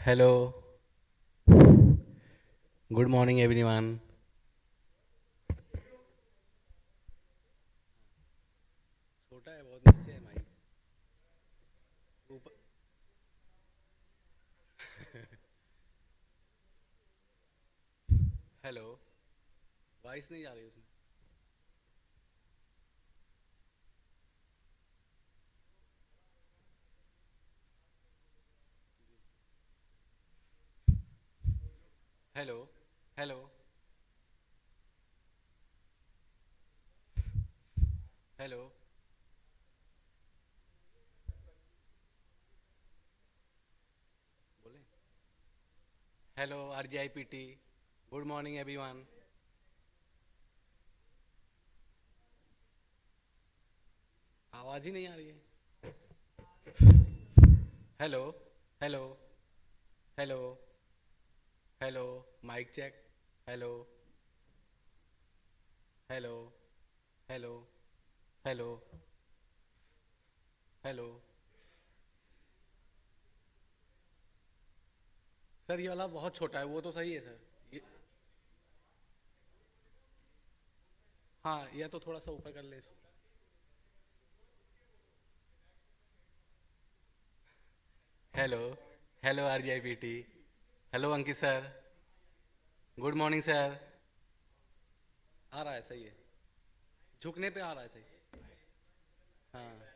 Hello, good morning everyone. छोटा है बहुत नीचे है माइक ऊपर हेलो वॉइस नहीं आ रही उसमें हेलो हेलो हेलो बोले hello RGIPT good morning everyone आवाज़ ही नहीं आ रही है hello hello hello hello mic check hello hello hello hello hello sir ये वाला बहुत छोटा है वो तो सही है सर ये हाँ या तो थोड़ा सा ऊपर कर ले इसको हेलो हेलो RGIPT हेलो अंकित सर गुड मॉर्निंग सर आ रहा है सही है झुकने पे आ रहा है सही हाँ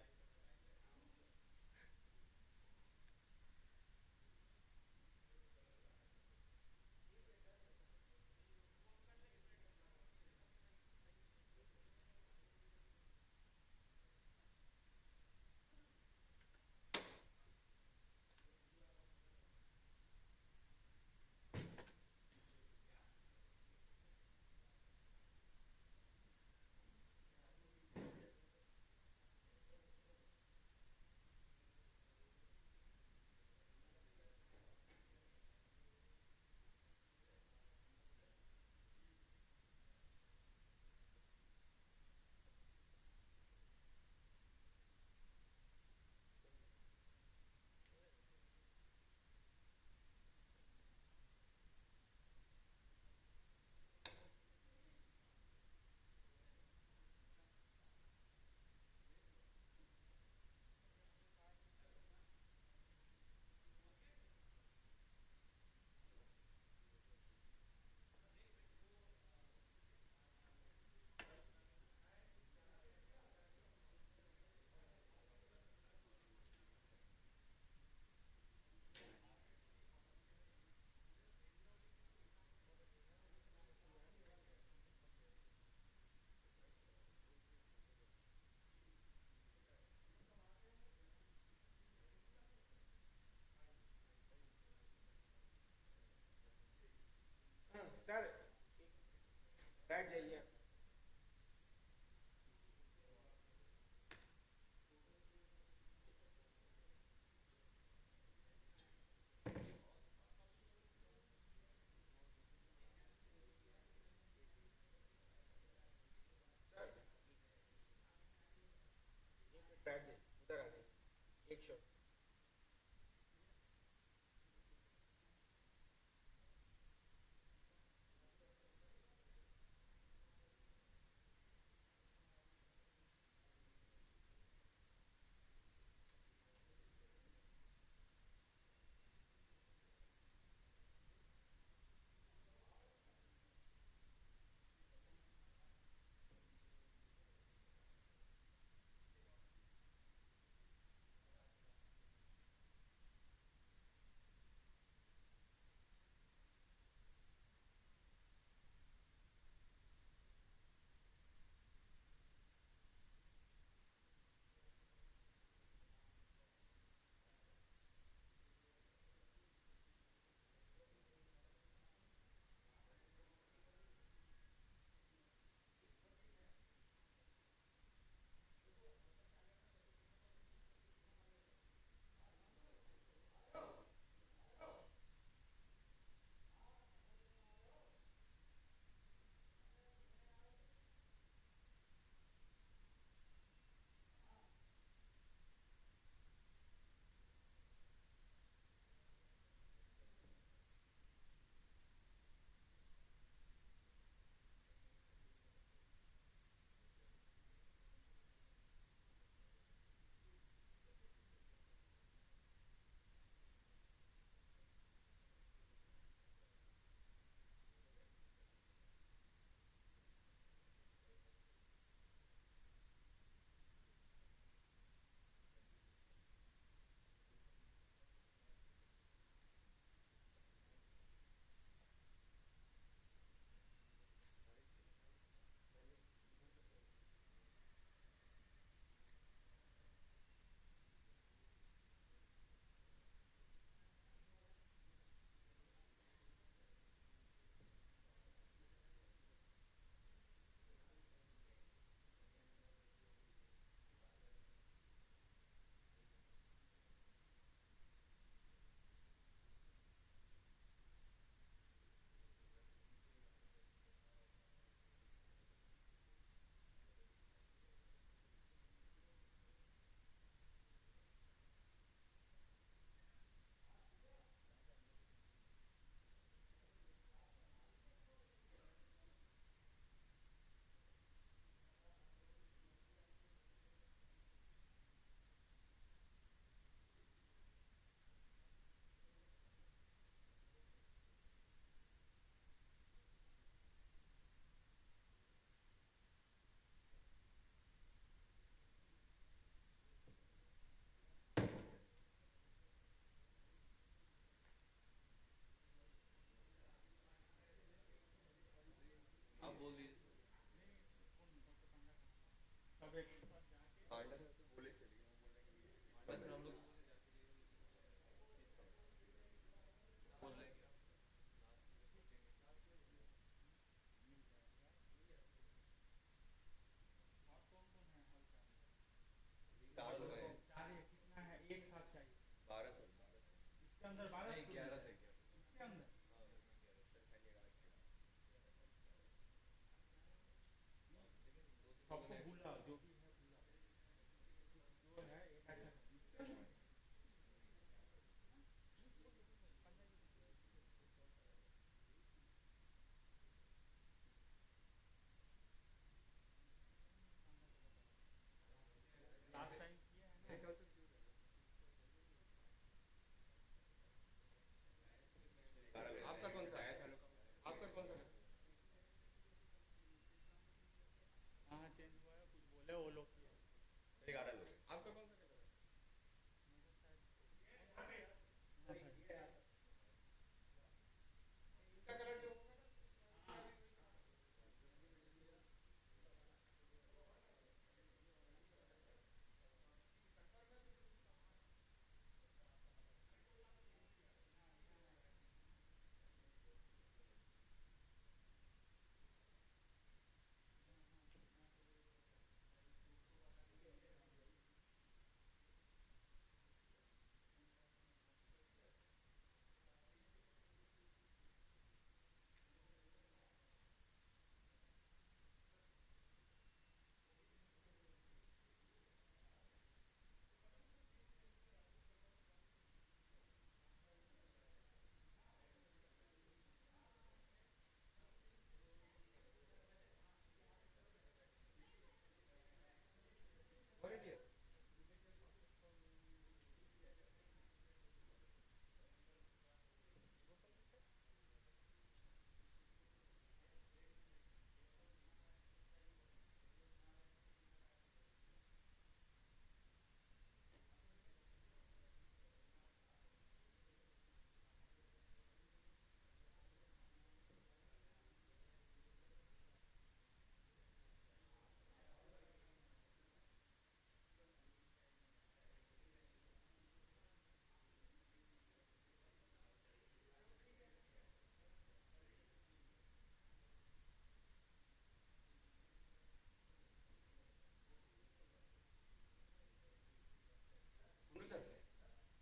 Kundu sir,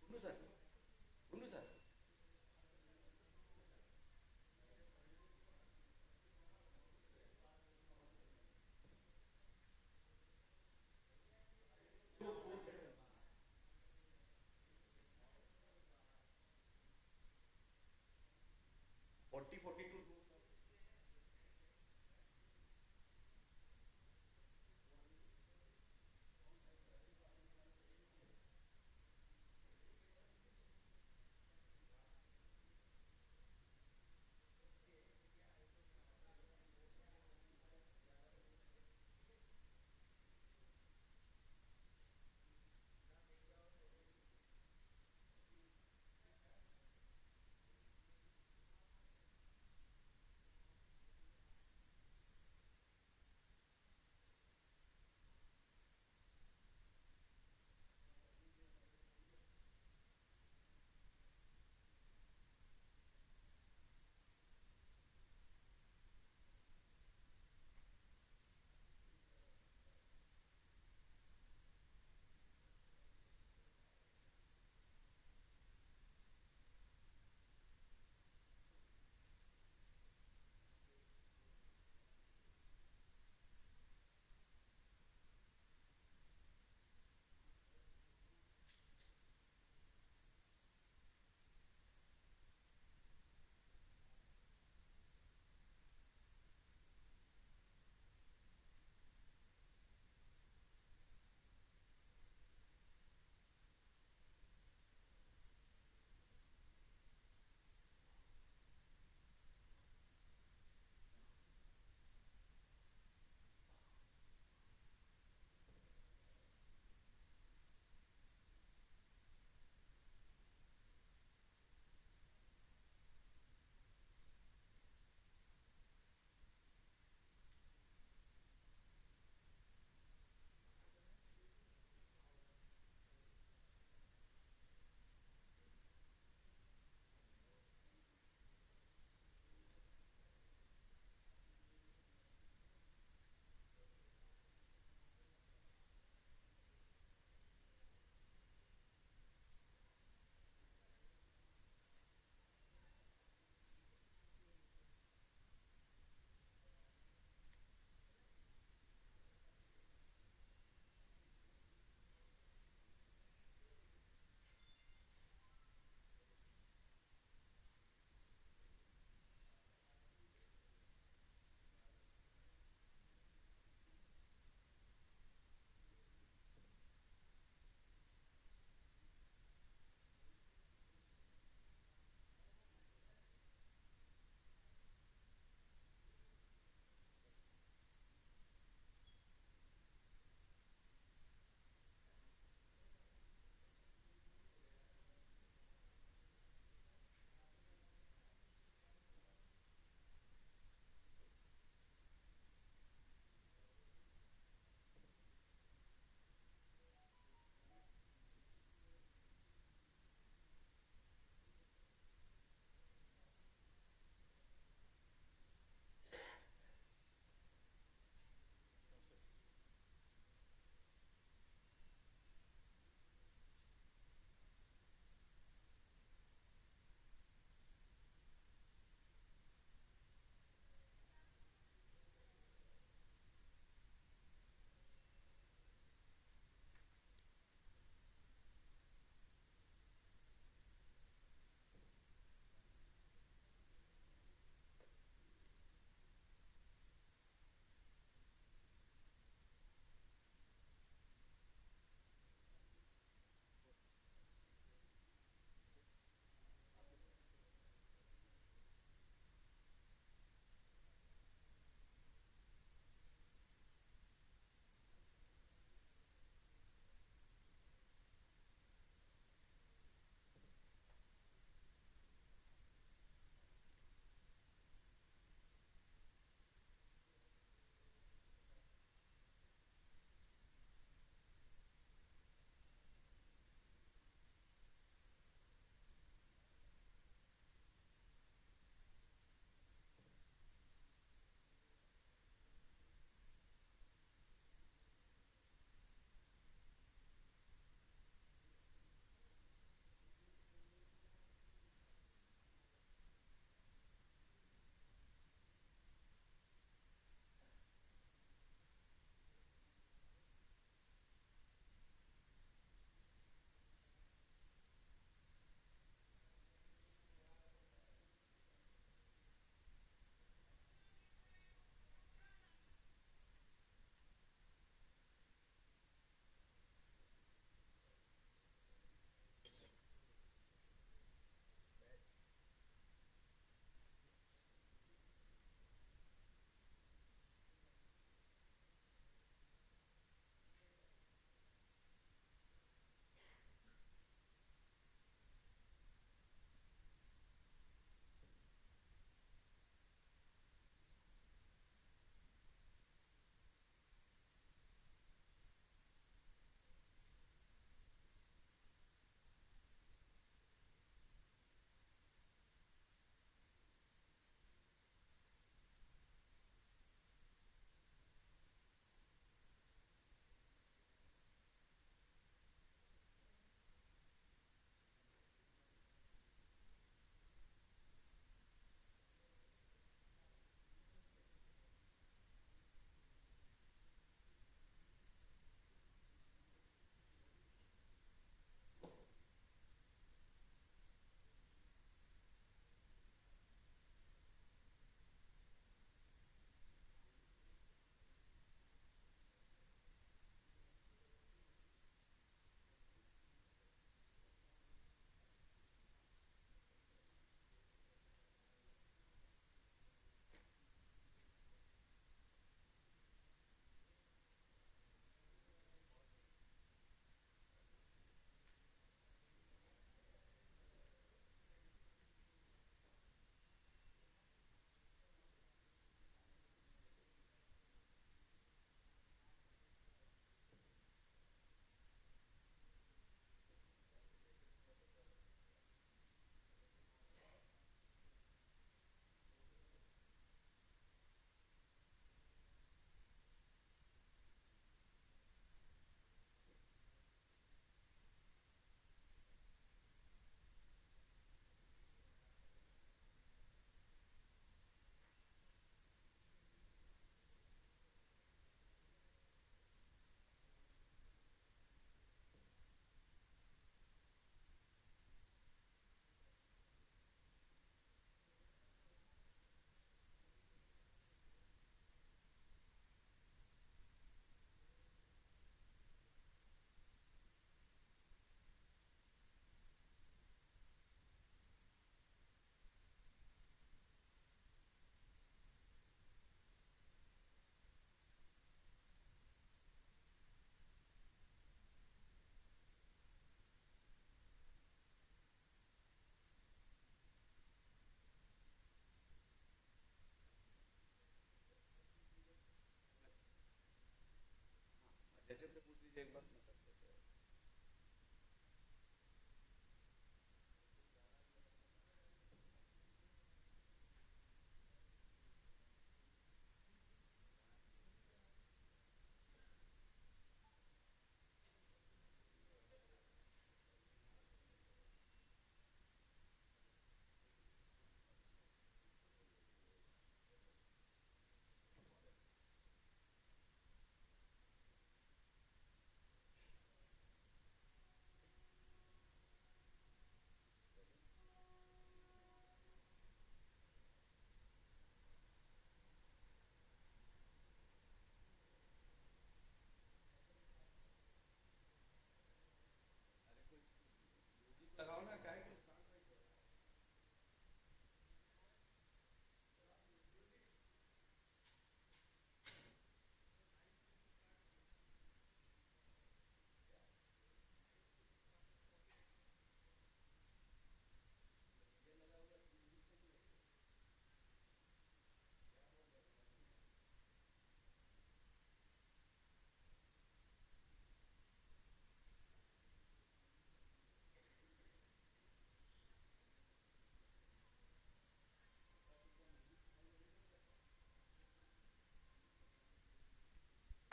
Kundu sir, Kundu sir, 40-42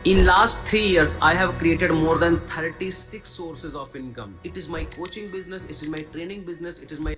In last 3 years, I have created more than 36 sources of income. It is my coaching business, it is my training business, it is my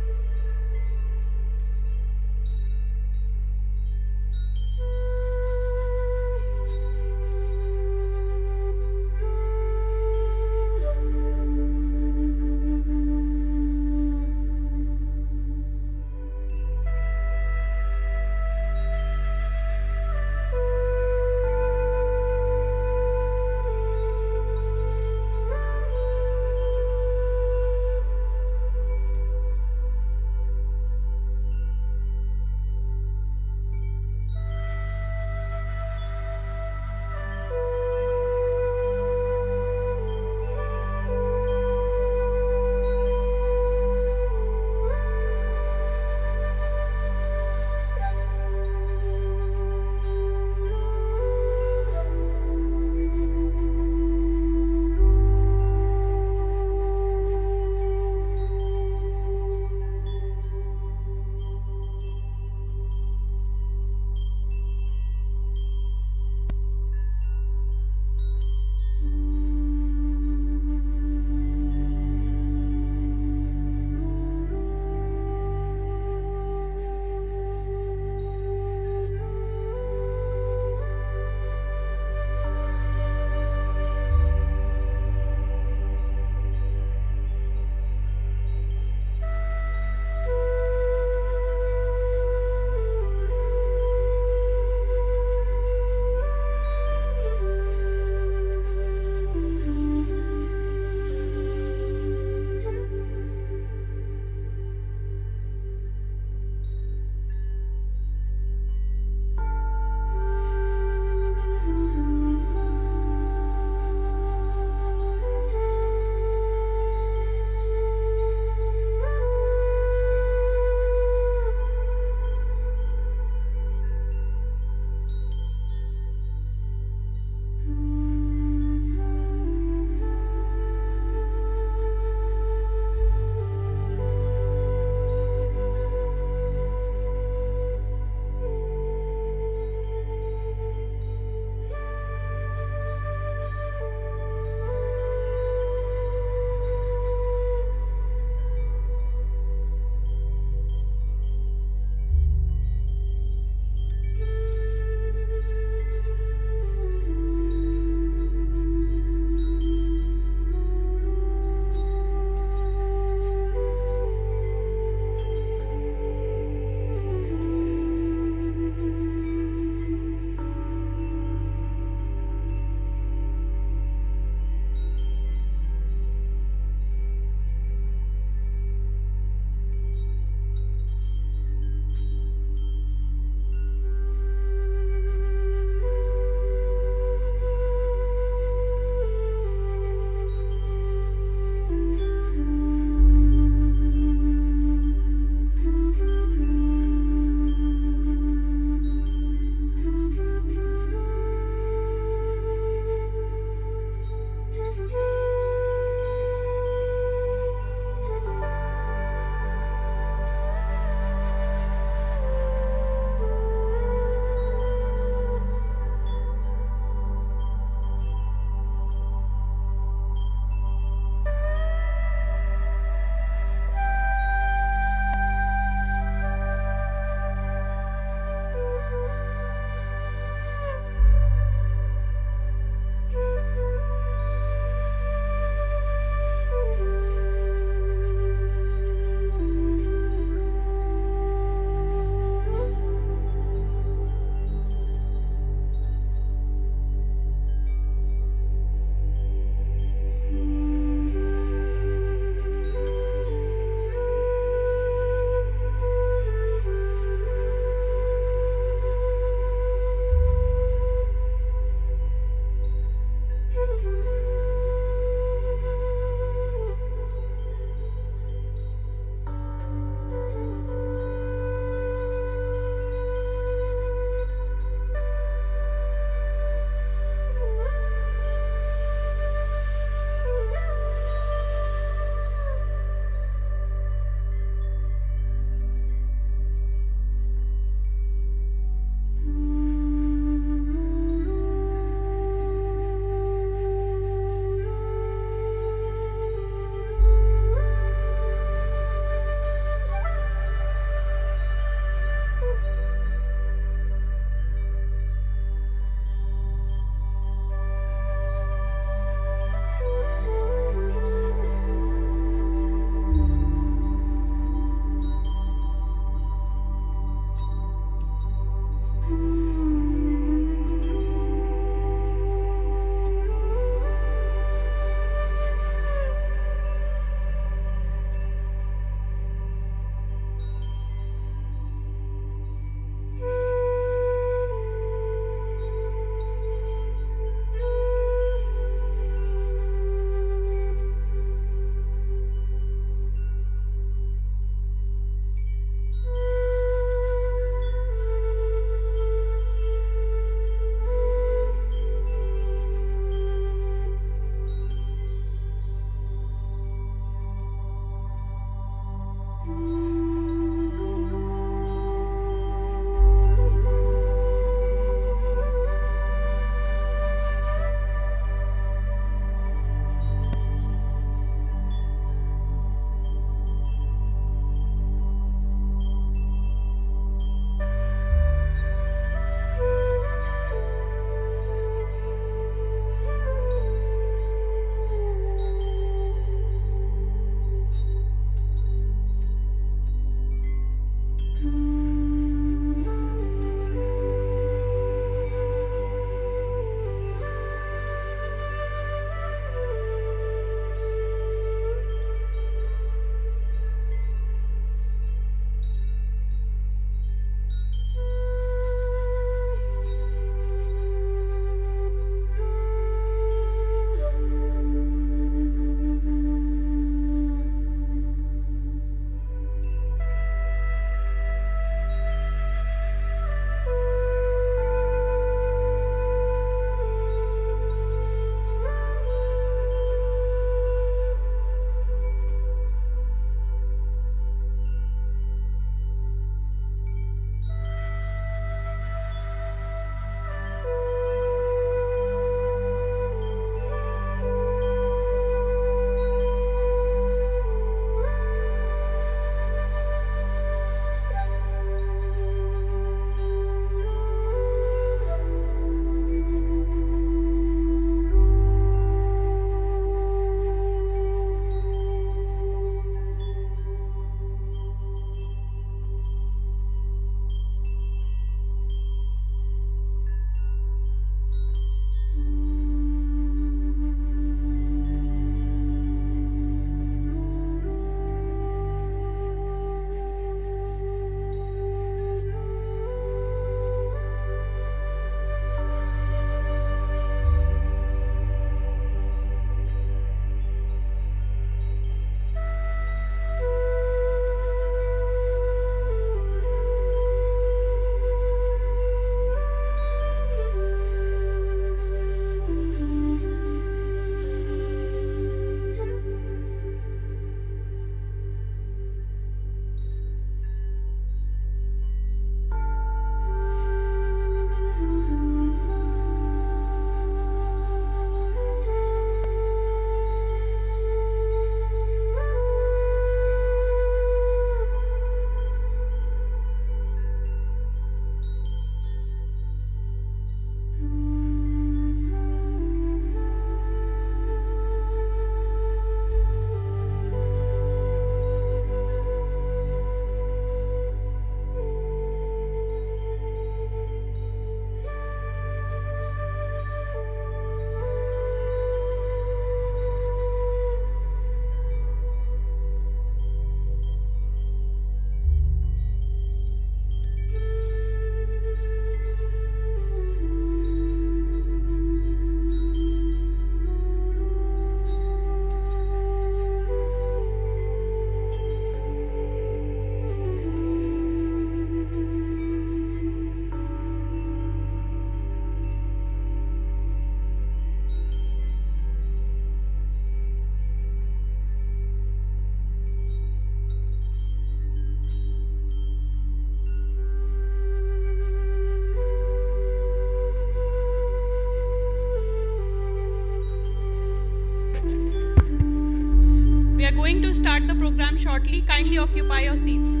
going to start the program shortly. Kindly occupy your seats.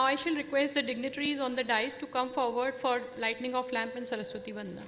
I shall request the dignitaries on the dais to come forward for lighting of lamp and Saraswati Vandana.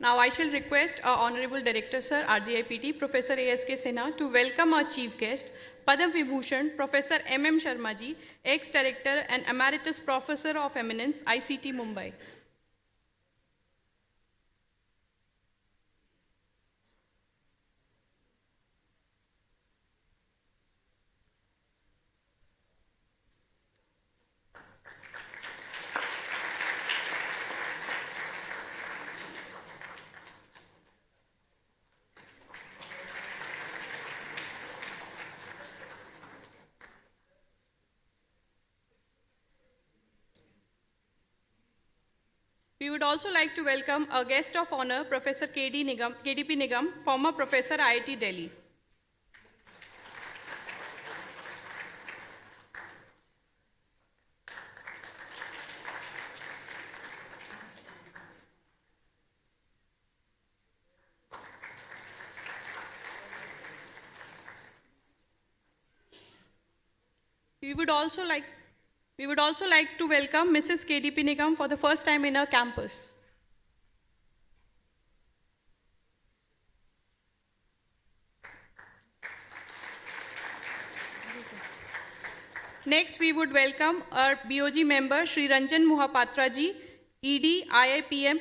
Now I shall request our Honorable Director Sir, RGIPT, Professor ASK Sinha, to welcome our chief guest, Padam Vibhushan, Professor MM Sharma ji, ex-director and emeritus professor of eminence, ICT Mumbai. We would also like to welcome our guest of honor, Professor KDP Nigam, former professor, IIT Delhi. We would also like to welcome Mrs. KDP Nigam for the first time in our campus. Next, we would welcome our BOG member, Sri Ranjan Mohapatra ji, ED, IIPM.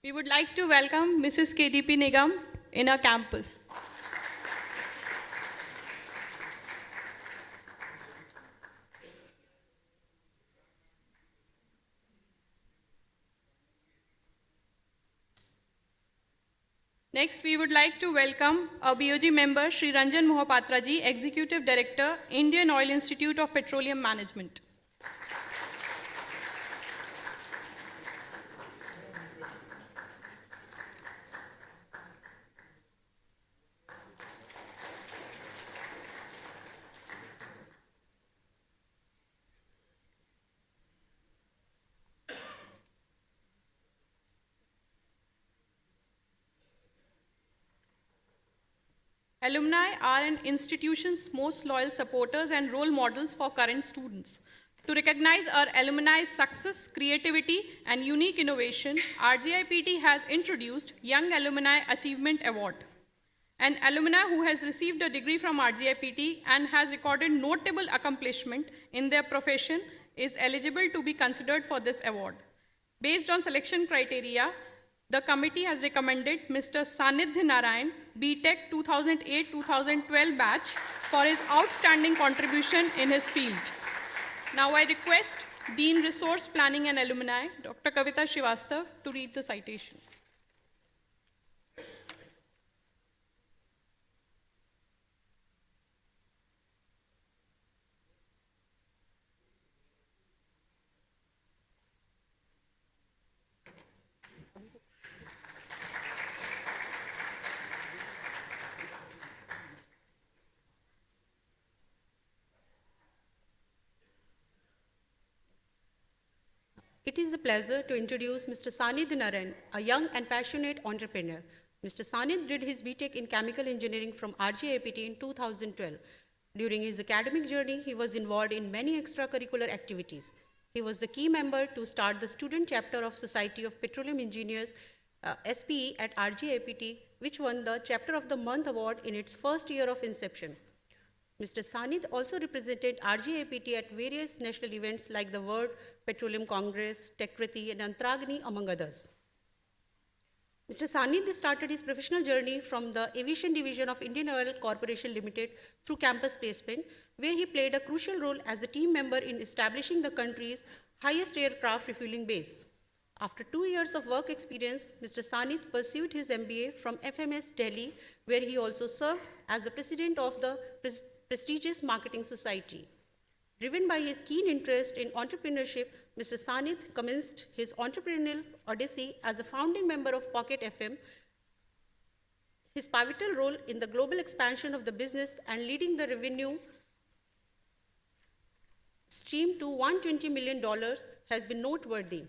We would like to welcome Mrs. KDP Nigam in our campus. Next, we would like to welcome our BOG member, Sri Ranjan Mohapatra ji, Executive Director, Indian Oil Institute of Petroleum Management. Alumni are an institution's most loyal supporters and role models for current students. To recognize our alumni's success, creativity, and unique innovation, RGIPT has introduced Young Alumni Achievement Award. An alumni who has received a degree from RGIPT and has recorded notable accomplishment in their profession is eligible to be considered for this award. Based on selection criteria, the committee has recommended Mr. Sanidhya Narayan, BTech 2008-2012 batch, for his outstanding contribution in his field. Now I request Dean Resource Planning and Alumni, Dr. Kavita Srivastav, to read the citation. It is a pleasure to introduce Mr. Sanid Narayan, a young and passionate entrepreneur. Mr. Sanid did his BTech in Chemical Engineering from RGIPT in 2012. During his academic journey, he was involved in many extracurricular activities. He was the key member to start the student chapter of Society of Petroleum Engineers, SPE at RGIPT, which won the Chapter of the Month award in its first year of inception. Mr. Sanid also represented RGIPT at various national events like the World Petroleum Congress, Tekriti, and Antragni, among others. Mr. Sanid started his professional journey from the Aviation Division of Indian Oil Corporation Limited through campus placement, where he played a crucial role as a team member in establishing the country's highest aircraft refueling base. After 2 years of work experience, Mr. Sanid pursued his MBA from FMS Delhi, where he also served as the president of the prestigious Marketing Society. Driven by his keen interest in entrepreneurship, Mr. Sanid commenced his entrepreneurial odyssey as a founding member of Pocket FM. His pivotal role in the global expansion of the business and leading the revenue stream to $120 million has been noteworthy.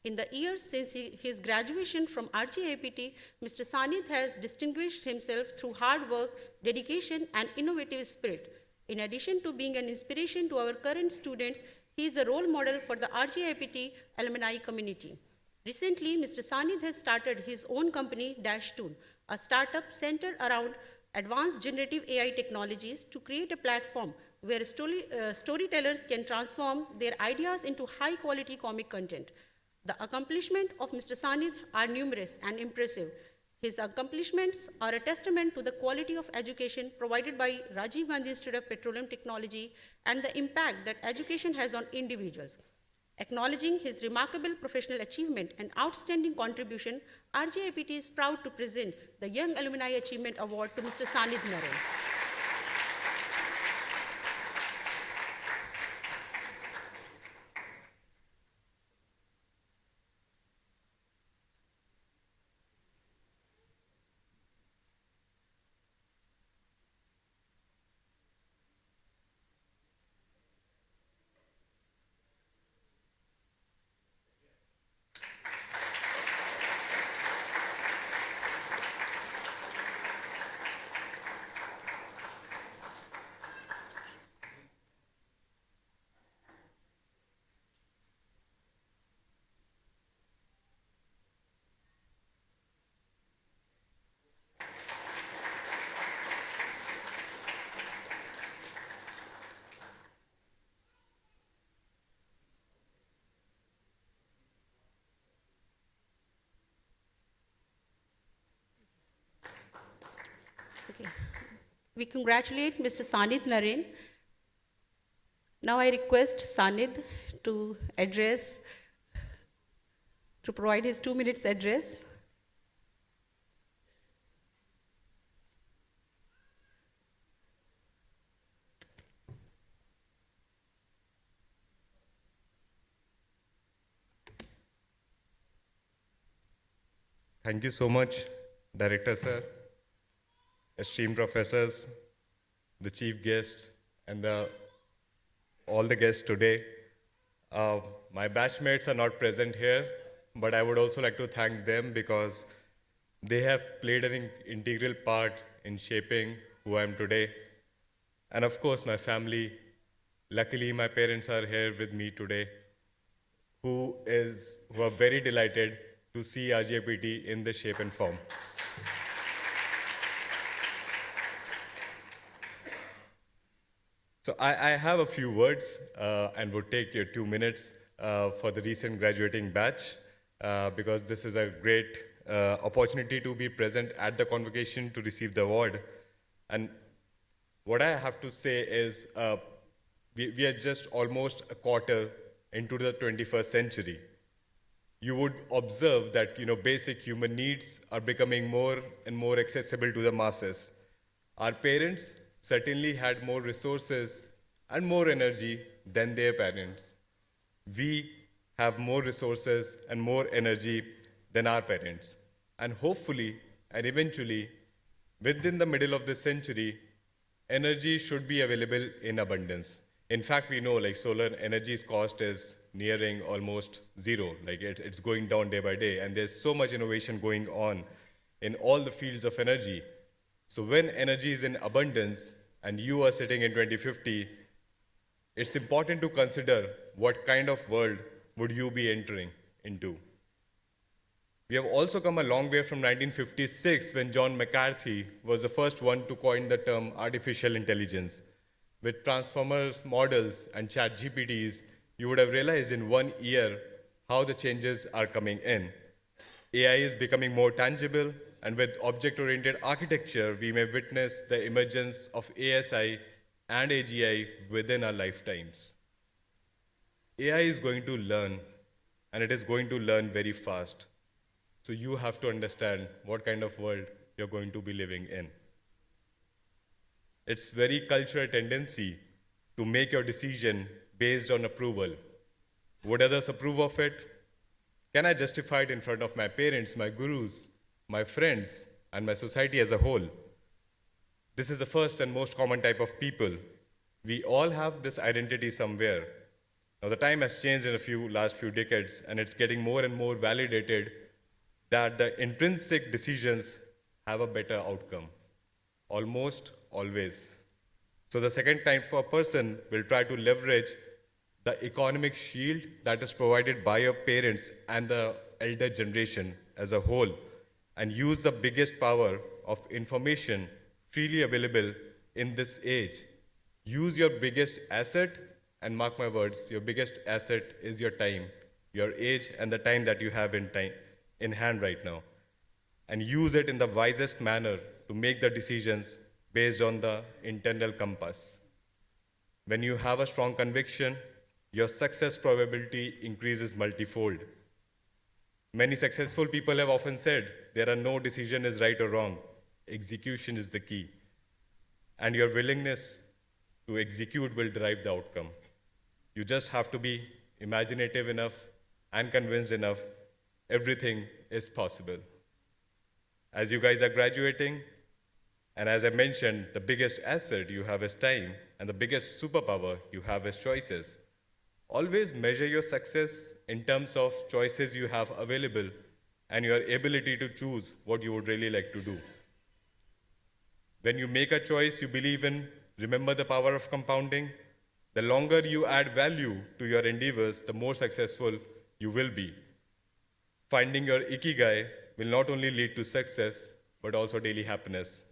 In the years since his graduation from RGIPT, Mr. Sanid has distinguished himself through hard work, dedication, and innovative spirit. In addition to being an inspiration to our current students, he is a role model for the RGIPT alumni community. Recently, Mr. Sanid has started his own company, Dashtoon, a startup centered around advanced generative AI technologies to create a platform where storytellers can transform their ideas into high-quality comic content. The accomplishments of Mr. Sanid are numerous and impressive. His accomplishments are a testament to the quality of education provided by Rajiv Gandhi Institute of Petroleum Technology and the impact that education has on individuals. Acknowledging his remarkable professional achievement and outstanding contribution, RGIPT is proud to present the Young Alumni Achievement Award to Mr. Sanid Narayan. Okay. We congratulate Mr. Sanid Narayan. Now I request Sanid to provide his 2 minutes address. Thank you so much, Director Sir, esteemed professors, the chief guest, and all the guests today. My batchmates are not present here, but I would also like to thank them because they have played an integral part in shaping who I am today. And of course, my family. Luckily, my parents are here with me today, who are very delighted to see RGIPT in this shape and form. So I have a few words and would take your 2 minutes for the recent graduating batch because this is a great opportunity to be present at the convocation to receive the award. And what I have to say is we are just almost a quarter into the 21st century. You would observe that basic human needs are becoming more and more accessible to the masses. Our parents certainly had more resources and more energy than their parents. We have more resources and more energy than our parents. And hopefully, and eventually, within the middle of this century, energy should be available in abundance. In fact, we know like solar energy's cost is nearing almost zero. Like it's going down day by day, and there's so much innovation going on in all the fields of energy. So when energy is in abundance and you are sitting in 2050, it's important to consider what kind of world would you be entering into. We have also come a long way from 1956 when John McCarthy was the first one to coin the term artificial intelligence. With transformers models and chat GPTs, you would have realized in 1 year how the changes are coming in. AI is becoming more tangible, and with object-oriented architecture, we may witness the emergence of ASI and AGI within our lifetimes. AI is going to learn, and it is going to learn very fast. So you have to understand what kind of world you're going to be living in. It's very cultural tendency to make your decision based on approval. Would others approve of it? Can I justify it in front of my parents, my gurus, my friends, and my society as a whole? This is the first and most common type of people. We all have this identity somewhere. Now the time has changed in last few decades, and it's getting more and more validated that the intrinsic decisions have a better outcome, almost always. So the second type of person will try to leverage the economic shield that is provided by your parents and the elder generation as a whole, and use the biggest power of information freely available in this age. Use your biggest asset, and mark my words, your biggest asset is your time, your age, and the time that you have in hand right now. And use it in the wisest manner to make the decisions based on the internal compass. When you have a strong conviction, your success probability increases multifold. Many successful people have often said, there are no decision is right or wrong. Execution is the key. And your willingness to execute will drive the outcome. You just have to be imaginative enough and convinced enough everything is possible. As you guys are graduating, and as I mentioned, the biggest asset you have is time, and the biggest superpower you have is choices. Always measure your success in terms of choices you have available and your ability to choose what you would really like to do. When you make a choice you believe in, remember the power of compounding. The longer you add value to your endeavors, the more successful you will be. Finding your ikigai will not only lead to success, but also daily happiness.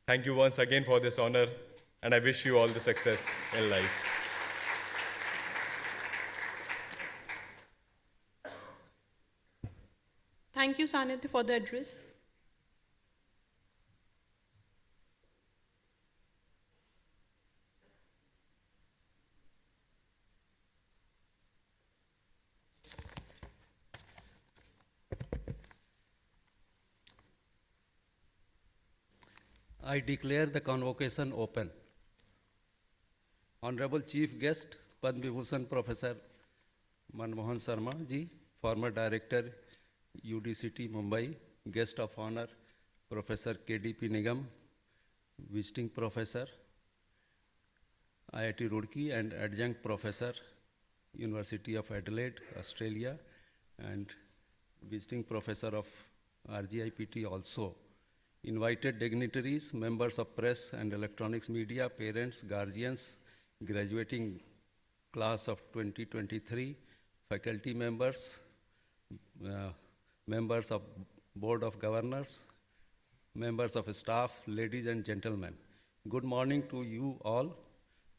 Thank you once again for this honor, and I wish you all the success in life. Thank you, Sanidhya, for the address. I declare the convocation open. Honorable Chief Guest, Padma Vibhushan Professor Manmohan Sharma ji, former Director, UDCT Mumbai, Guest of Honor, Professor KDP Nigam, Visiting Professor, IIT Roorkee and Adjunct Professor, University of Adelaide, Australia, and Visiting Professor of RGIPT also. invited dignitaries, members of press and electronics media, parents, guardians, graduating class of 2023, faculty members, uh, members of Board of Governors, members of staff, ladies and gentlemen. Good morning to you all.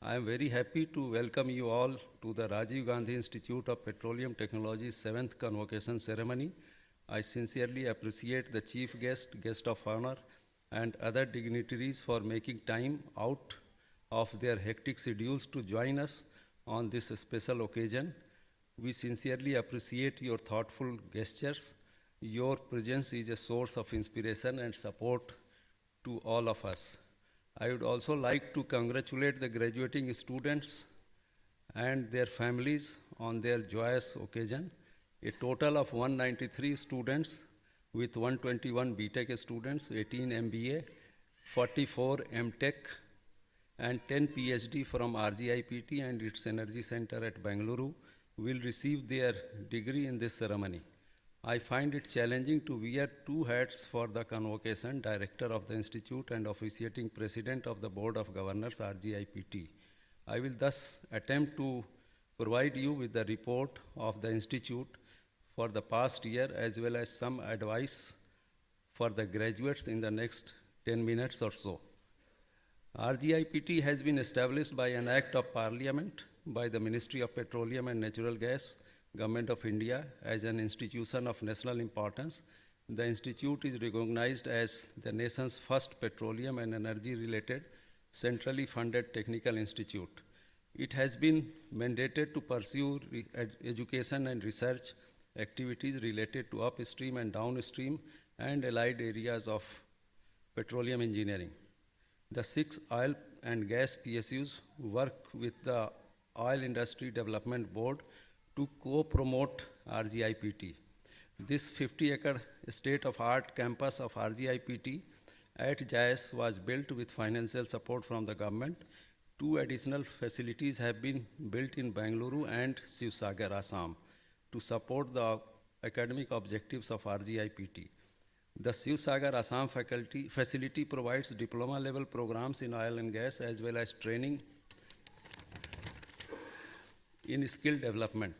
I am very happy to welcome you all to the Rajiv Gandhi Institute of Petroleum Technology's 7th Convocation ceremony. I sincerely appreciate the chief guest, guest of honor, and other dignitaries for making time out of their hectic schedules to join us on this special occasion. We sincerely appreciate your thoughtful gestures. Your presence is a source of inspiration and support to all of us. I would also like to congratulate the graduating students and their families on their joyous occasion. A total of 193 students with 121 BTech students, 18 MBA, 44 MTech, and 10 PhD from RGIPT and its Energy Center at Bengaluru will receive their degree in this ceremony. I find it challenging to wear two hats for the convocation, Director of the Institute and officiating President of the Board of Governors, RGIPT. I will thus attempt to provide you with the report of the Institute for the past year as well as some advice for the graduates in the next 10 minutes or so. RGIPT has been established by an Act of Parliament by the Ministry of Petroleum and Natural Gas, Government of India, as an institution of national importance. The institute is recognized as the nation's first petroleum and energy-related centrally funded technical institute. It has been mandated to pursue education and research activities related to upstream and downstream and allied areas of petroleum engineering. The 6 oil and gas PSUs work with the Oil Industry Development Board to co-promote RGIPT. This 50-acre state-of-art campus of RGIPT at JAIS was built with financial support from the government. 2 additional facilities have been built in Bengaluru and Sivsagar, Assam, to support the academic objectives of RGIPT. The Sivsagar Assam facility provides diploma-level programs in oil and gas as well as training in skill development.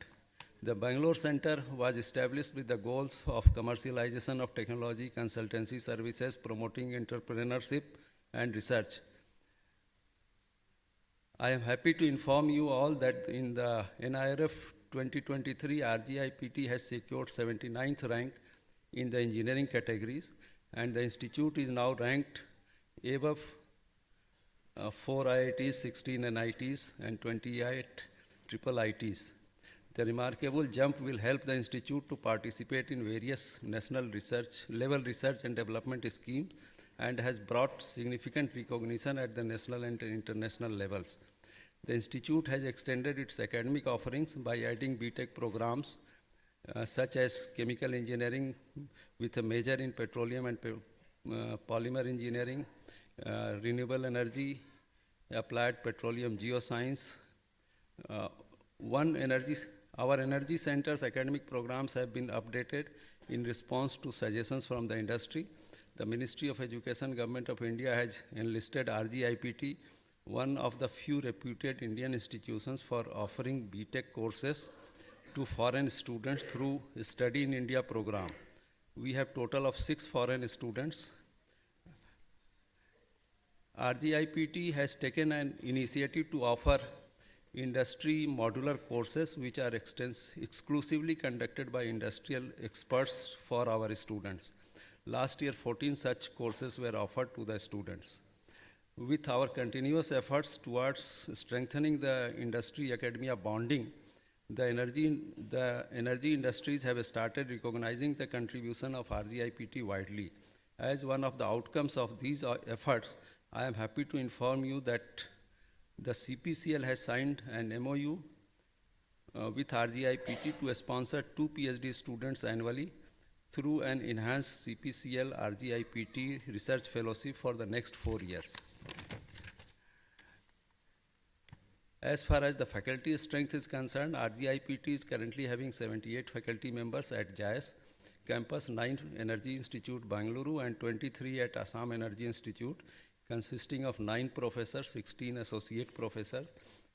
The Bangalore Center was established with the goals of commercialization of technology, consultancy services, promoting entrepreneurship and research. I am happy to inform you all that in the NIRF 2023, RGIPT has secured 79th rank in the engineering categories, and the institute is now ranked above 4 IITs, 16 NITs, and 28 triple ITs. The remarkable jump will help the institute to participate in various national level research and development schemes and has brought significant recognition at the national and international levels. The institute has extended its academic offerings by adding BTech programs such as chemical engineering with a major in petroleum and polymer engineering, renewable energy, applied petroleum geoscience. Our energy center's academic programs have been updated in response to suggestions from the industry. The Ministry of Education, Government of India has enlisted RGIPT, one of the few reputed Indian institutions for offering BTech courses to foreign students through Study in India program. We have total of 6 foreign students. RGIPT has taken an initiative to offer industry modular courses which are exclusively conducted by industrial experts for our students. Last year, 14 such courses were offered to the students. With our continuous efforts towards strengthening the industry-academia bonding, the energy industries have started recognizing the contribution of RGIPT widely. As one of the outcomes of these efforts, I am happy to inform you that the CPCL has signed an MOU with RGIPT to sponsor 2 PhD students annually through an enhanced CPCL RGIPT research fellowship for the next 4 years. As far as the faculty strength is concerned, RGIPT is currently having 78 faculty members at JAIS, campus 9 Energy Institute, Bangalore, and 23 at Assam Energy Institute, consisting of 9 professors, 16 associate professors,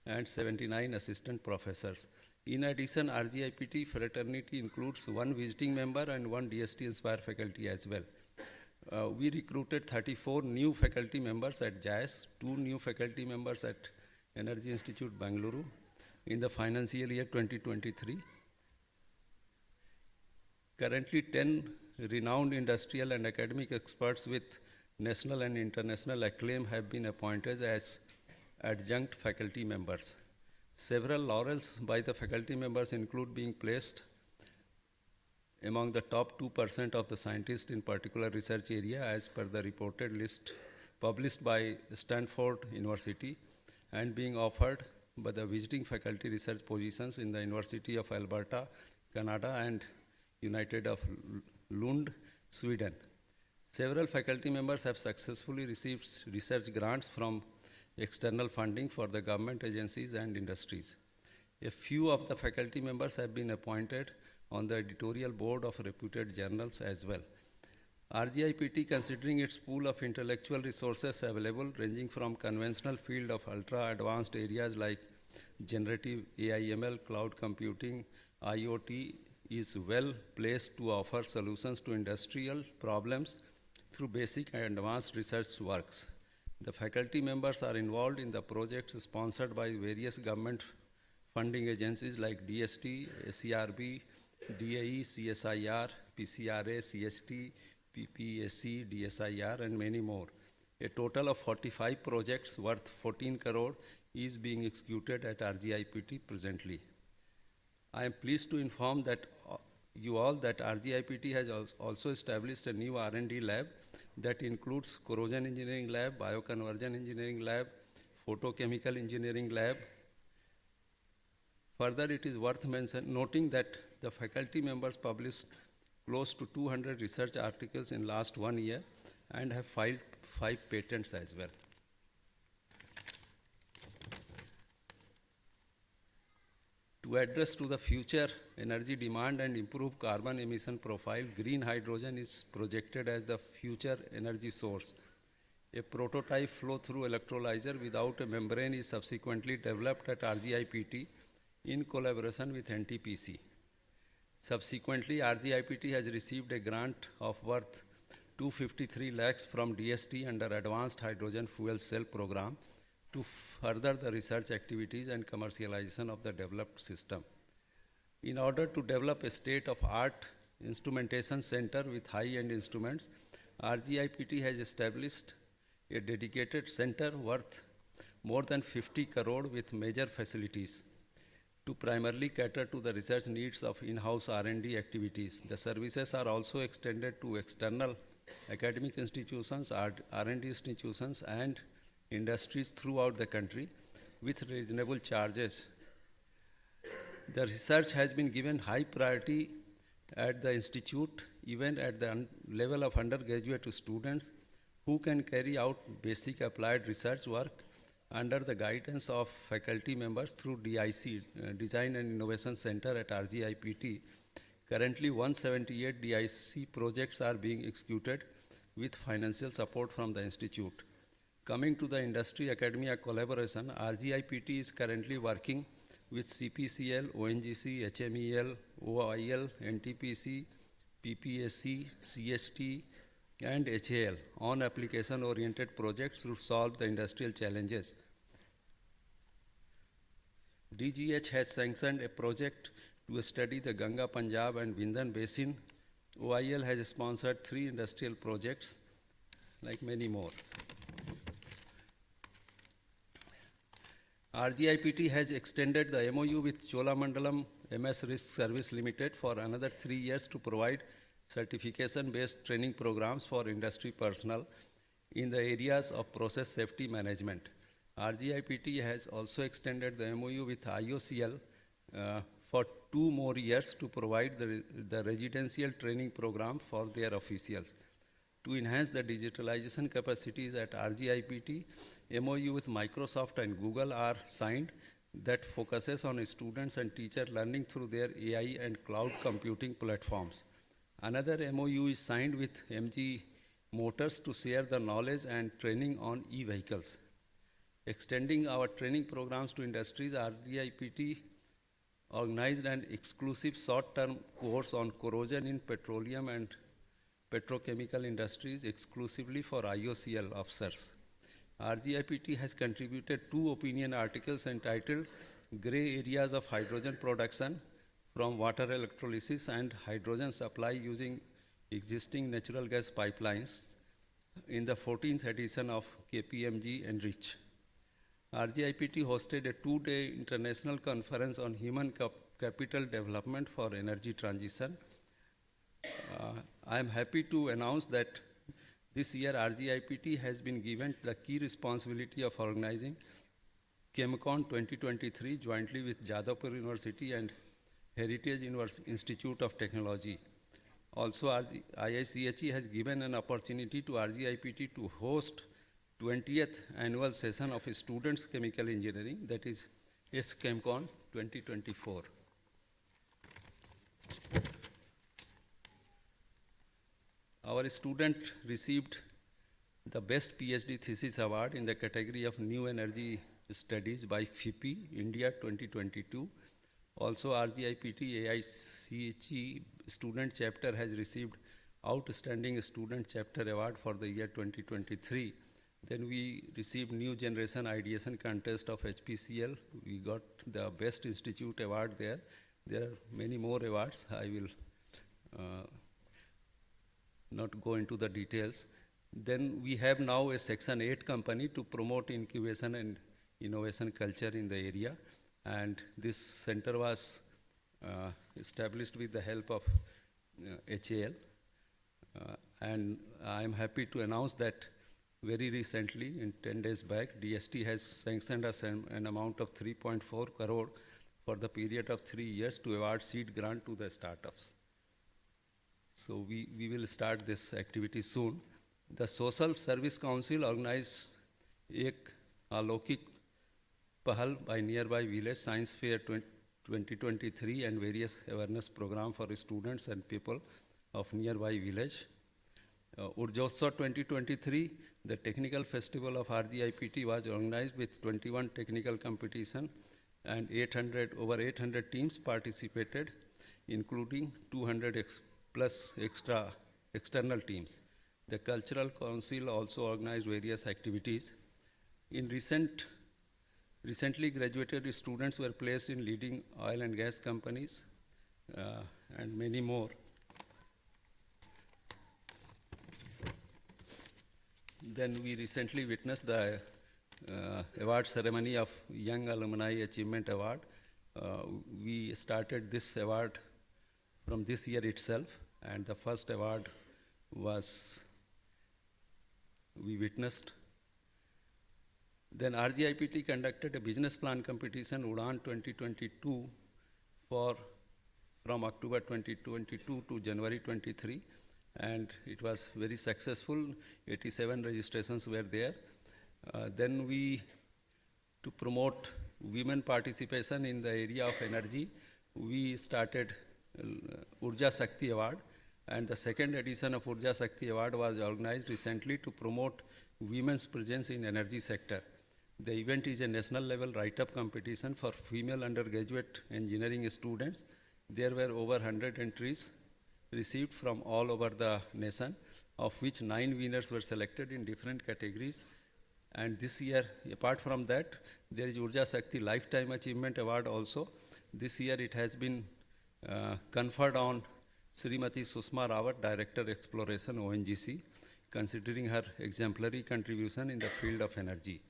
and 79 assistant professors. In addition, RGIPT fraternity includes 1 visiting member and 1 DST Inspire faculty as well. We recruited 34 new faculty members at JAS, 2 new faculty members at Energy Institute, Bangalore in the financial year 2023. Currently, 10 renowned industrial and academic experts with national and international acclaim have been appointed as adjunct faculty members. Several laurels by the faculty members include being placed among the top 2% of the scientists in particular research area as per the reported list published by Stanford University, and being offered by the visiting faculty research positions in the University of Alberta, Canada, and United of Lund, Sweden. Several faculty members have successfully received research grants from external funding for the government agencies and industries. A few of the faculty members have been appointed on the editorial board of reputed journals as well. RGIPT, considering its pool of intellectual resources available ranging from conventional field of ultra-advanced areas like generative AI/ML, cloud computing, IoT, is well placed to offer solutions to industrial problems through basic and advanced research works. The faculty members are involved in the projects sponsored by various government funding agencies like DST, SERB, DAE, CSIR, PCRA, CST, PPSC, DSIR, and many more. A total of 45 projects worth 14 crore is being executed at RGIPT presently. I am pleased to inform that you all that RGIPT has also established a new R&D lab that includes corrosion engineering lab, bioconversion engineering lab, photochemical engineering lab. Further, it is worth noting that the faculty members published close to 200 research articles in last 1 year and have filed 5 patents as well. To address to the future energy demand and improve carbon emission profile, green hydrogen is projected as the future energy source. A prototype flow-through electrolyzer without a membrane is subsequently developed at RGIPT in collaboration with NTPC. Subsequently, RGIPT has received a grant of worth 253 lakhs from DST under Advanced Hydrogen Fuel Cell Program to further the research activities and commercialization of the developed system. In order to develop a state-of-art instrumentation center with high-end instruments, RGIPT has established a dedicated center worth more than 50 crore with major facilities to primarily cater to the research needs of in-house R&D activities. The services are also extended to external academic institutions, R&D institutions, and industries throughout the country with reasonable charges. The research has been given high priority at the institute, even at the level of undergraduate students who can carry out basic applied research work under the guidance of faculty members through DIC, Design and Innovation Center at RGIPT. Currently, 178 DIC projects are being executed with financial support from the institute. Coming to the industry-academia collaboration, RGIPT is currently working with CPCL, ONGC, HMEL, OIL, NTPC, PPSC, CHT, and HAL on application-oriented projects to solve the industrial challenges. DGH has sanctioned a project to study the Ganga, Punjab, and Vindhan basin. OIL has sponsored 3 industrial projects, like many more. RGIPT has extended the MOU with Cholamandalam MS Risk Service Limited for another 3 years to provide certification-based training programs for industry personnel in the areas of process safety management. RGIPT has also extended the MOU with IOCL for 2 more years to provide the residential training program for their officials. To enhance the digitalization capacities at RGIPT, MOU with Microsoft and Google are signed that focuses on students and teachers learning through their AI and cloud computing platforms. Another MOU is signed with MG Motors to share the knowledge and training on e-vehicles. Extending our training programs to industries, RGIPT organized an exclusive short-term course on corrosion in petroleum and petrochemical industries exclusively for IOCL officers. RGIPT has contributed 2 opinion articles entitled Gray Areas of Hydrogen Production from Water Electrolysis and Hydrogen Supply Using Existing Natural Gas Pipelines in the 14th edition of KPMG Enrich. RGIPT hosted a 2-day international conference on human capital development for energy transition. I am happy to announce that this year RGIPT has been given the key responsibility of organizing ChemCon 2023 jointly with Jadavpur University and Heritage Institute of Technology. Also, IICHE has given an opportunity to RGIPT to host 20th annual session of Students Chemical Engineering, that is SChemCon 2024. Our student received the Best PhD Thesis Award in the category of New Energy Studies by FIPI India 2022. Also, RGIPT AICHE Student Chapter has received Outstanding Student Chapter Award for the year 2023. Then we received New Generation Ideation Contest of HPCL. We got the Best Institute Award there. There are many more awards. I will not go into the details. Then we have now a Section 8 company to promote incubation and innovation culture in the area. And this center was established with the help of HAL. And I'm happy to announce that very recently, in 10 days back, DST has sanctioned us an amount of 3.4 crore for the period of 3 years to award seed grant to the startups. So we will start this activity soon. The Social Service Council organized Ek Alokik Pahal by nearby village Science Fair 2023 and various awareness program for students and people of nearby village. Urjotsav 2023, the technical festival of RGIPT was organized with 21 technical competition and over 800 teams participated, including 200 plus external teams. The Cultural Council also organized various activities. In recently graduated students were placed in leading oil and gas companies and many more. Then we recently witnessed the award ceremony of Young Alumni Achievement Award. We started this award from this year itself, and the first award was we witnessed. Then RGIPT conducted a business plan competition, UDAN 2022, from October 2022 to January 23, and it was very successful. 87 registrations were there. Then to promote women participation in the area of energy, we started Urja Shakti Award, and the second edition of Urja Shakti Award was organized recently to promote women's presence in energy sector. The event is a national level write-up competition for female undergraduate engineering students. There were over 100 entries received from all over the nation, of which 9 winners were selected in different categories. And this year, apart from that, there is Urja Shakti Lifetime Achievement Award also. This year it has been conferred on Srimati Susma Rawat, Director Exploration, ONGC, considering her exemplary contribution in the field of energy.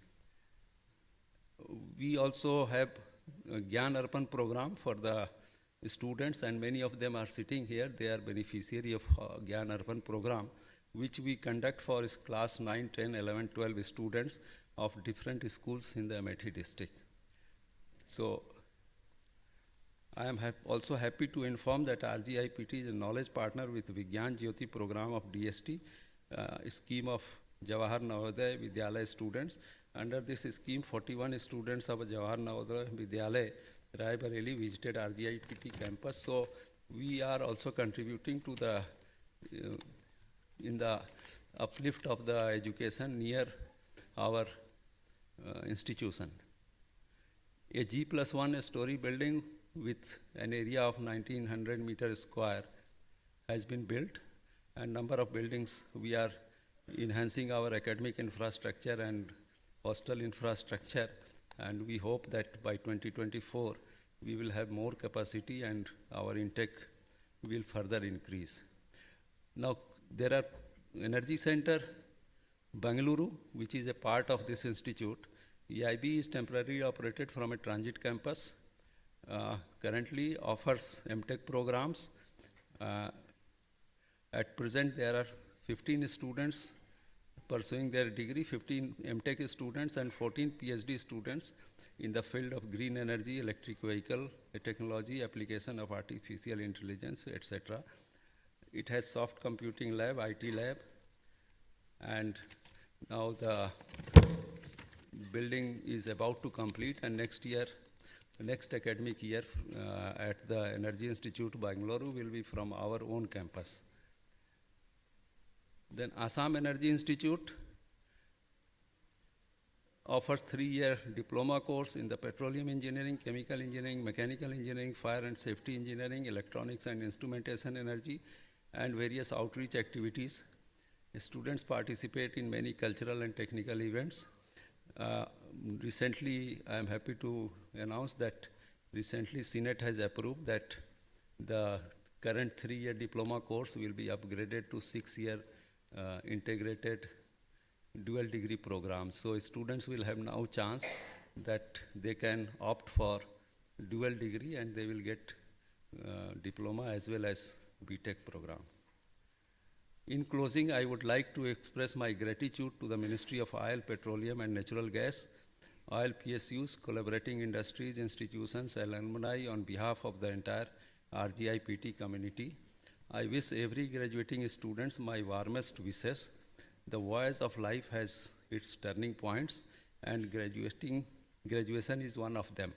We also have a Gyan Arpan program for the students, and many of them are sitting here. They are beneficiary of Gyan Arpan program, which we conduct for class 9, 10, 11, 12 students of different schools in the Amethi district. So I am also happy to inform that RGIPT is a knowledge partner with Vigyan Jyoti program of DST, a scheme of Jawahar Navodaya Vidyalaya students. Under this scheme, 41 students of Jawahar Navodaya Vidyalaya Rai Bareli visited RGIPT campus. So we are also contributing to the uh, in the uplift of the education near our institution. A G+1 story building with an area of 1900 meters square has been built, and number of buildings we are enhancing our academic infrastructure and hostel infrastructure, and we hope that by 2024 we will have more capacity and our intake will further increase. Now there are Energy Center Bangalore, which is a part of this institute. EIB is temporarily operated from a transit campus. Currently offers MTech programs. At present, there are 15 students pursuing their degree, 15 MTech students and 14 PhD students in the field of green energy, electric vehicle, technology, application of artificial intelligence, etc. It has soft computing lab, IT lab, and now the building is about to complete, and next academic year at the Energy Institute Bangalore will be from our own campus. Then Assam Energy Institute offers 3-year diploma course in the petroleum engineering, chemical engineering, mechanical engineering, fire and safety engineering, electronics and instrumentation energy, and various outreach activities. Students participate in many cultural and technical events. Recently, I am happy to announce that recently Senate has approved that the current 3-year diploma course will be upgraded to 6-year integrated dual degree program. So students will have now chance that they can opt for dual degree and they will get diploma as well as BTech program. In closing, I would like to express my gratitude to the Ministry of Oil, Petroleum and Natural Gas, oil PSUs, collaborating industries, institutions, alumni on behalf of the entire RGIPT community. I wish every graduating students my warmest wishes. The voyage of life has its turning points, and graduation is one of them.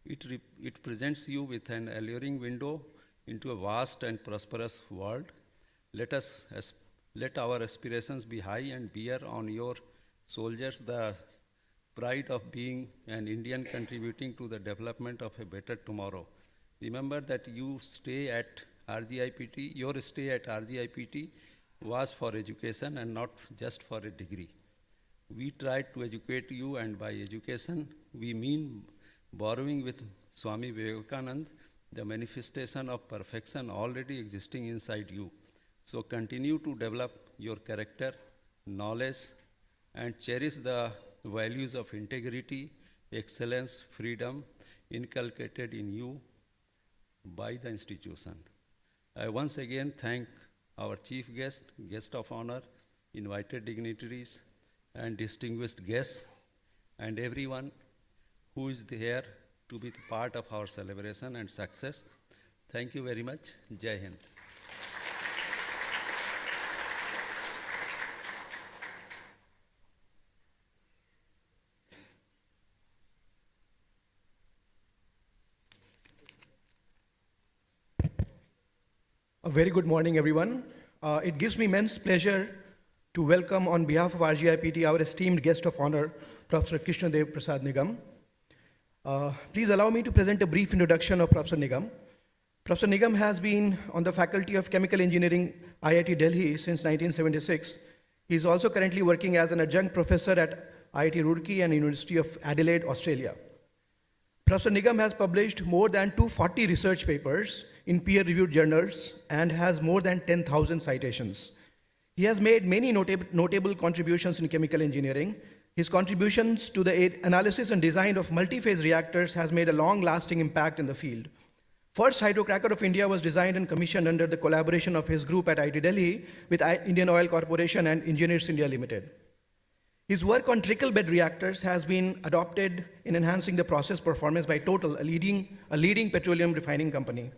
It presents you with an alluring window into a vast and prosperous world. Let our aspirations be high and bear on your soldiers the pride of being an Indian contributing to the development of a better tomorrow. Remember that your stay at RGIPT was for education and not just for a degree. We tried to educate you, and by education, we mean borrowing with Swami Vivekananda the manifestation of perfection already existing inside you. So continue to develop your character, knowledge, and cherish the values of integrity, excellence, freedom inculcated in you by the institution. I once again thank our chief guest, guest of honor, invited dignitaries, and distinguished guests, and everyone who is here to be part of our celebration and success. Thank you very much. Jai Hind. A very good morning, everyone. It gives me immense pleasure to welcome on behalf of RGIPT our esteemed guest of honor, Professor Krishna Dev Prasad Nigam. Please allow me to present a brief introduction of Professor Nigam. Professor Nigam has been on the Faculty of Chemical Engineering, IIT Delhi since 1976. He is also currently working as an adjunct professor at IIT Roorkee and University of Adelaide, Australia. Professor Nigam has published more than 240 research papers in peer-reviewed journals and has more than 10,000 citations. He has made many notable contributions in chemical engineering. His contributions to the analysis and design of multi-phase reactors has made a long-lasting impact in the field. First hydrocracker of India was designed and commissioned under the collaboration of his group at IIT Delhi with Indian Oil Corporation and Engineers India Limited. His work on trickle bed reactors has been adopted in enhancing the process performance by Total, a leading petroleum refining company.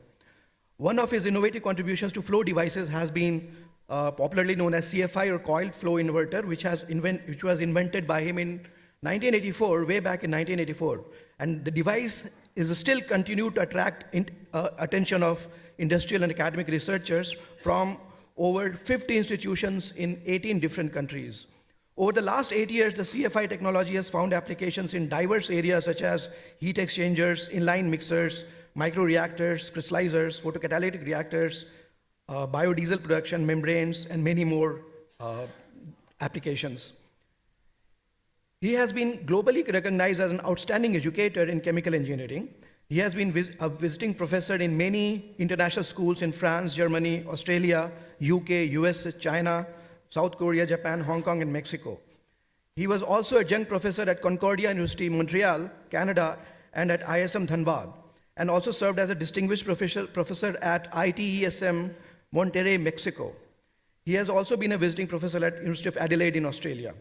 One of his innovative contributions to flow devices has been popularly known as CFI, or coiled flow inverter, which was invented by him in 1984, way back in 1984. And the device is still continued to attract attention of industrial and academic researchers from over 50 institutions in 18 different countries. Over the last 8 years, the CFI technology has found applications in diverse areas such as heat exchangers, inline mixers, microreactors, crystallizers, photocatalytic reactors, biodiesel production, membranes, and many more applications. He has been globally recognized as an outstanding educator in chemical engineering. He has been a visiting professor in many international schools in France, Germany, Australia, UK, US, China, South Korea, Japan, Hong Kong, and Mexico. He was also adjunct professor at Concordia University, Montreal, Canada, and at ISM Dhanbad, and also served as a distinguished professor at ITESM, Monterrey, Mexico. He has also been a visiting professor at University of Adelaide in Australia.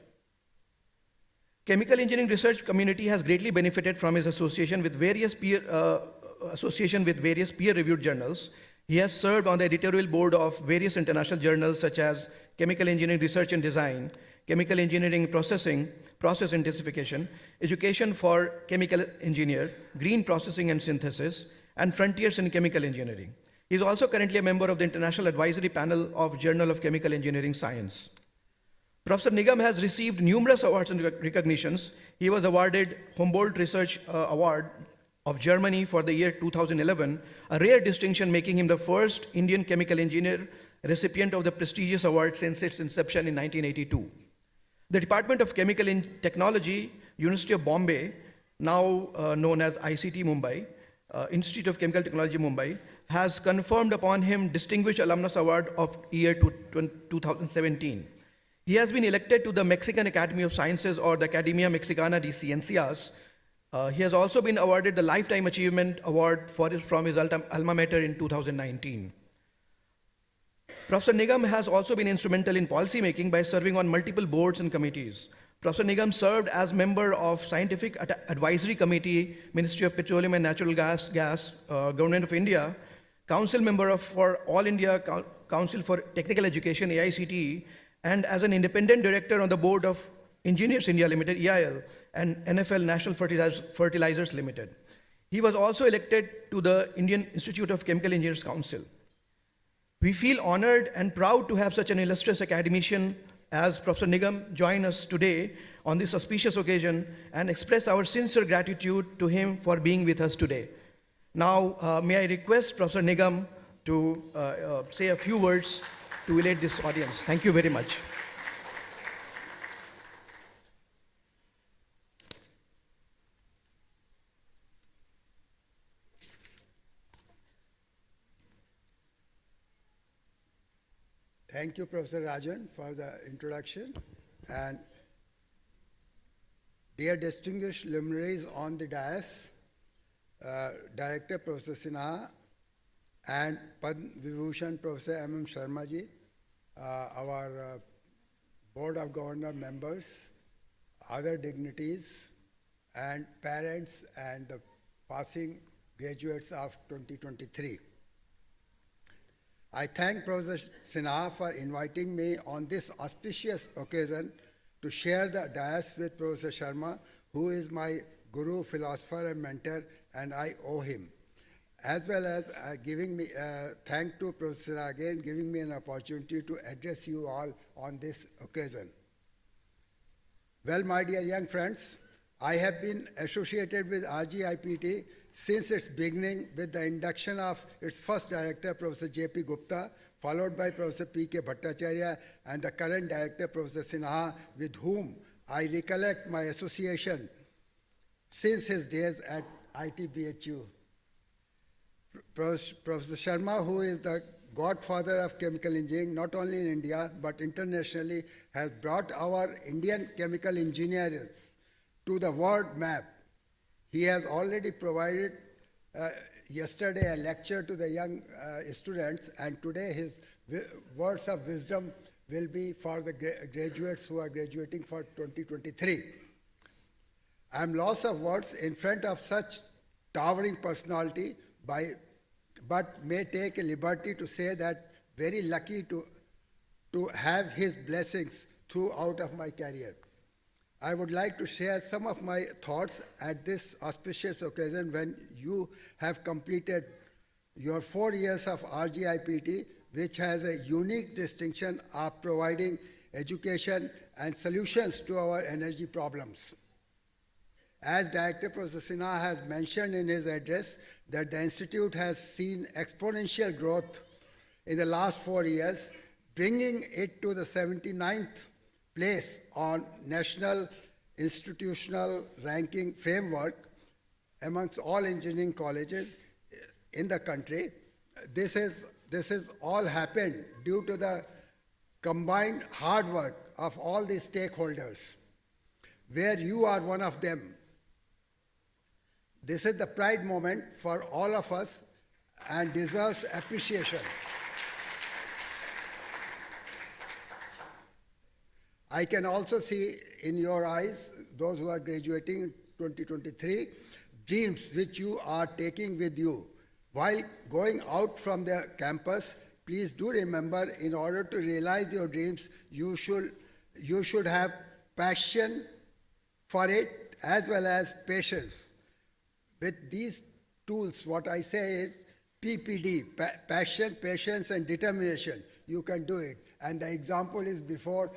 Chemical engineering research community has greatly benefited from his association with various peer-reviewed journals. He has served on the editorial board of various international journals such as Chemical Engineering Research and Design, Chemical Engineering Processing, Process Intensification, Education for Chemical Engineer, Green Processing and Synthesis, and Frontiers in Chemical Engineering. He is also currently a member of the International Advisory Panel of Journal of Chemical Engineering Science. Professor Nigam has received numerous awards and recognitions. He was awarded Humboldt Research Award of Germany for the year 2011, a rare distinction making him the first Indian chemical engineer recipient of the prestigious award since its inception in 1982. The Department of Chemical Technology, University of Bombay, now known as ICT Mumbai, Institute of Chemical Technology Mumbai, has conferred upon him Distinguished Alumnus Award of year 2017. He has been elected to the Mexican Academy of Sciences, or the Academia Mexicana de Ciencias. He has also been awarded the Lifetime Achievement Award from his alma mater in 2019. Professor Nigam has also been instrumental in policy making by serving on multiple boards and committees. Professor Nigam served as member of Scientific Advisory Committee, Ministry of Petroleum and Natural Gas, Government of India, Council member for All India Council for Technical Education, AICTE, and as an independent director on the board of Engineers India Limited, EIL, and NFL National Fertilizers Limited. He was also elected to the Indian Institute of Chemical Engineers Council. We feel honored and proud to have such an illustrious academician as Professor Nigam join us today on this auspicious occasion and express our sincere gratitude to him for being with us today. Now, may I request Professor Nigam to say a few words to elate this audience. Thank you very much. Thank you, Professor Rajan, for the introduction. And dear distinguished luminaries on the dais, Director Professor Sinha and Padma Vibhushan Professor M.M. Sharma ji, our Board of Governor members, other dignitaries, and parents and the passing graduates of 2023. I thank Professor Sinha for inviting me on this auspicious occasion to share the dais with Professor Sharma, who is my guru, philosopher, and mentor, and I owe him. As well as giving me, thank to Professor Sinha again, giving me an opportunity to address you all on this occasion. Well, my dear young friends, I have been associated with RGIPT since its beginning with the induction of its first director, Professor J.P. Gupta, followed by Professor P.K. Bhattacharya, and the current director, Professor Sinha, with whom I recollect my association since his days at ITBHU. Professor Sharma, who is the godfather of chemical engineering, not only in India, but internationally, has brought our Indian chemical engineers to the world map. He has already provided yesterday a lecture to the young students, and today his words of wisdom will be for the graduates who are graduating for 2023. I am lost of words in front of such towering personality, but may take a liberty to say that very lucky to have his blessings throughout of my career. I would like to share some of my thoughts at this auspicious occasion when you have completed your 4 years of RGIPT which has a unique distinction of providing education and solutions to our energy problems. As Director Professor Sinha has mentioned in his address, that the Institute has seen exponential growth in the last 4 years, bringing it to the 79th place on National Institutional Ranking Framework amongst all engineering colleges in the country. This has all happened due to the combined hard work of all the stakeholders, where you are one of them. This is the pride moment for all of us and deserves appreciation. I can also see in your eyes, those who are graduating 2023, dreams which you are taking with you. While going out from the campus, please do remember, in order to realize your dreams, you should have passion for it as well as patience. With these tools, what I say is PPD, passion, patience, and determination. You can do it. And the example is before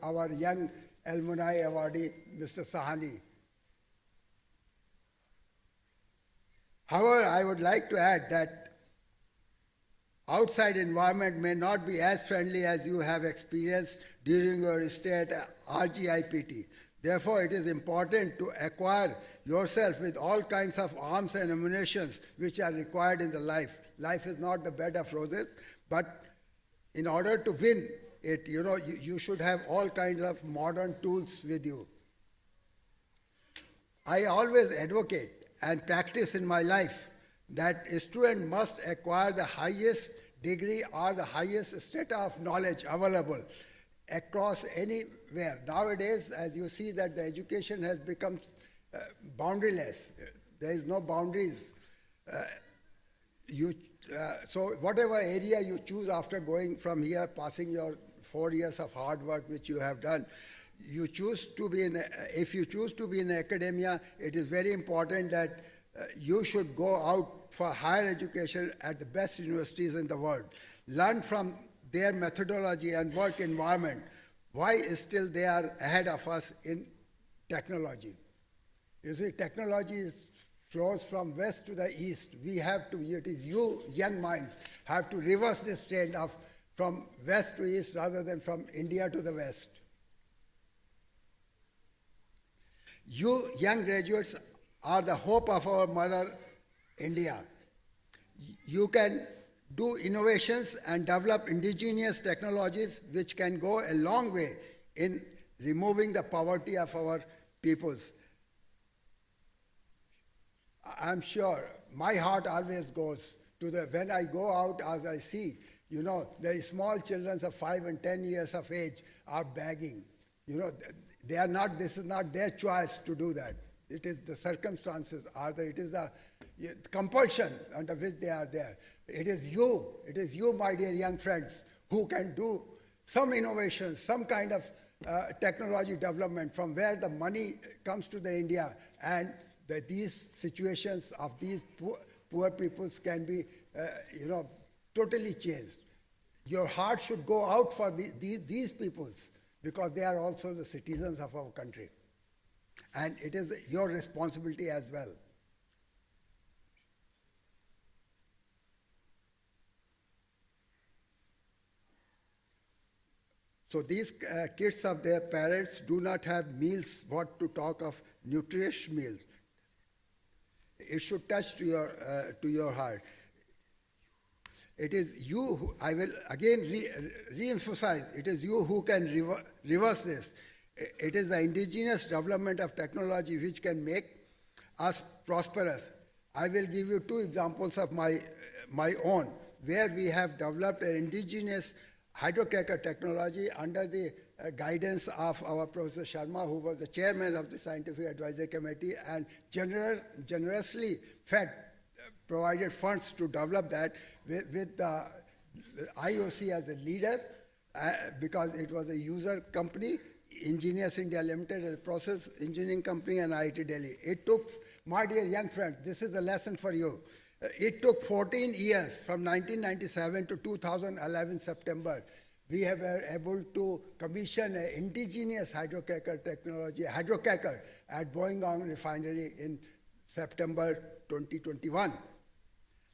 our young alumni awardee, Mr. Sahani. However, I would like to add that outside environment may not be as friendly as you have experienced during your stay at RGIPT. Therefore, it is important to acquire yourself with all kinds of arms and ammunition which are required in the life. Life is not the bed of roses, but in order to win it, you should have all kinds of modern tools with you. I always advocate and practice in my life that a student must acquire the highest degree or the highest strata of knowledge available across anywhere. Nowadays, as you see, that the education has become boundaryless. There is no boundaries. So whatever area you choose after going from here, passing your 4 years of hard work which you have done, you choose to be if you choose to be in academia, it is very important that you should go out for higher education at the best universities in the world. Learn from their methodology and work environment. Why still they are ahead of us in technology? You see, technology flows from west to the east. We have to, it is you, young minds, have to reverse this trend of from west to east rather than from India to the west. You young graduates are the hope of our mother India. You can do innovations and develop indigenous technologies which can go a long way in removing the poverty of our peoples. I'm sure my heart always goes to when I go out, as I see, the small children of 5 and 10 years of age are begging. They are not, this is not their choice to do that. It is the circumstances, it is the compulsion under which they are there. It is you, my dear young friends, who can do some innovation, some kind of technology development from where the money comes to the India, and these situations of these poor peoples can be, totally changed. Your heart should go out for these peoples, because they are also the citizens of our country. And it is your responsibility as well. So these kids of their parents do not have meals, what to talk of nutritious meals. It should touch to your heart. It is you who, I will again re-emphasize, it is you who can reverse this. It is the indigenous development of technology which can make us prosperous. I will give you 2 examples of my own, where we have developed an indigenous hydrocracker technology under the guidance of our Professor Sharma, who was the chairman of the Scientific Advisory Committee and generously provided funds to develop that with the IOC as a leader, because it was a user company, Engineers India Limited as a process engineering company, and IIT Delhi. It took, my dear young friends, this is a lesson for you. It took 14 years from 1997 to 2011 September. We were able to commission an indigenous hydrocracker technology, hydrocracker at Boingong refinery in September 2021.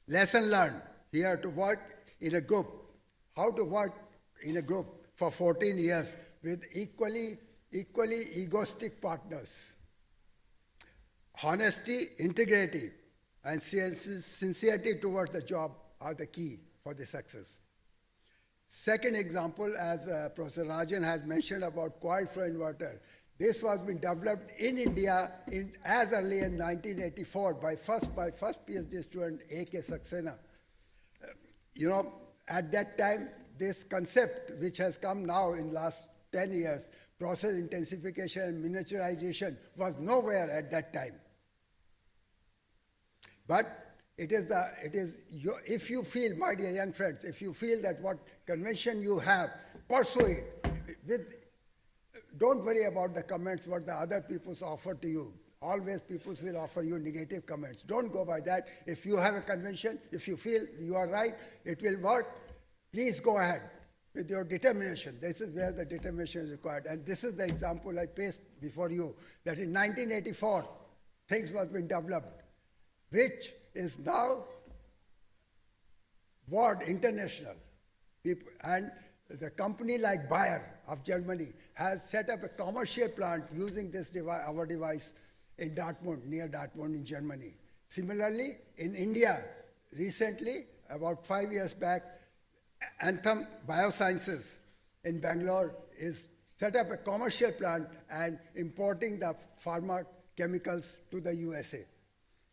Lesson learned here to work in a group, how to work in a group for 14 years with equally egoistic partners. Honesty, integrity, and sincerity towards the job are the key for the success. Second example, as Professor Rajan has mentioned about coiled flow inverter, this was being developed in India as early as 1984 by first PhD student A.K. Saxena. At that time, this concept, which has come now in last 10 years, process intensification and miniaturization, was nowhere at that time. But if you feel, my dear young friends, if you feel that what convention you have, pursue it. Don't worry about the comments, what the other people's offer to you. Always people will offer you negative comments. Don't go by that. If you have a convention, if you feel you are right, it will work, please go ahead with your determination. This is where the determination is required. And this is the example I placed before you, that in 1984, things was being developed, which is now world international. And the company like Bayer of Germany has set up a commercial plant using this device, our device, in Dortmund, near Dortmund in Germany. Similarly, in India, recently, about 5 years back, Anthem Biosciences in Bangalore is set up a commercial plant and importing the pharma chemicals to the USA.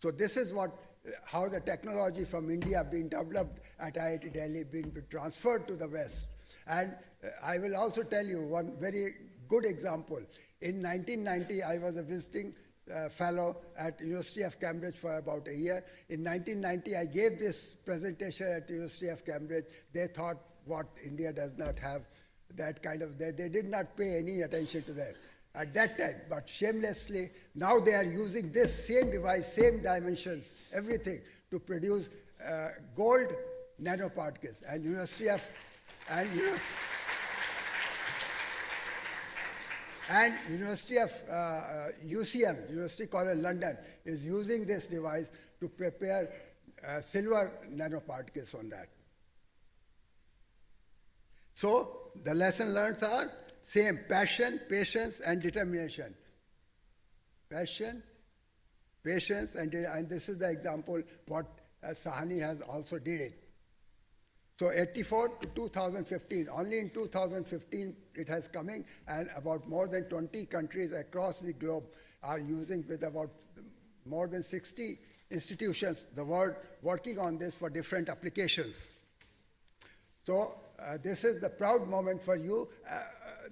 So this is how the technology from India being developed at IIT Delhi being transferred to the West. And I will also tell you one very good example. In 1990, I was a visiting fellow at University of Cambridge for about a year. In 1990, I gave this presentation at University of Cambridge. They thought, what, India does not have that kind of, they did not pay any attention to that at that time, but shamelessly, now they are using this same device, same dimensions, everything, to produce gold nanoparticles. And University of UCL, University College London, is using this device to prepare silver nanoparticles on that. So the lesson learned are same: passion, patience, and determination. Passion, patience, and this is the example what Sahani has also did it. So 84 to 2015, only in 2015 it has coming, and about more than 20 countries across the globe are using, with about more than 60 institutions the world working on this for different applications. So this is the proud moment for you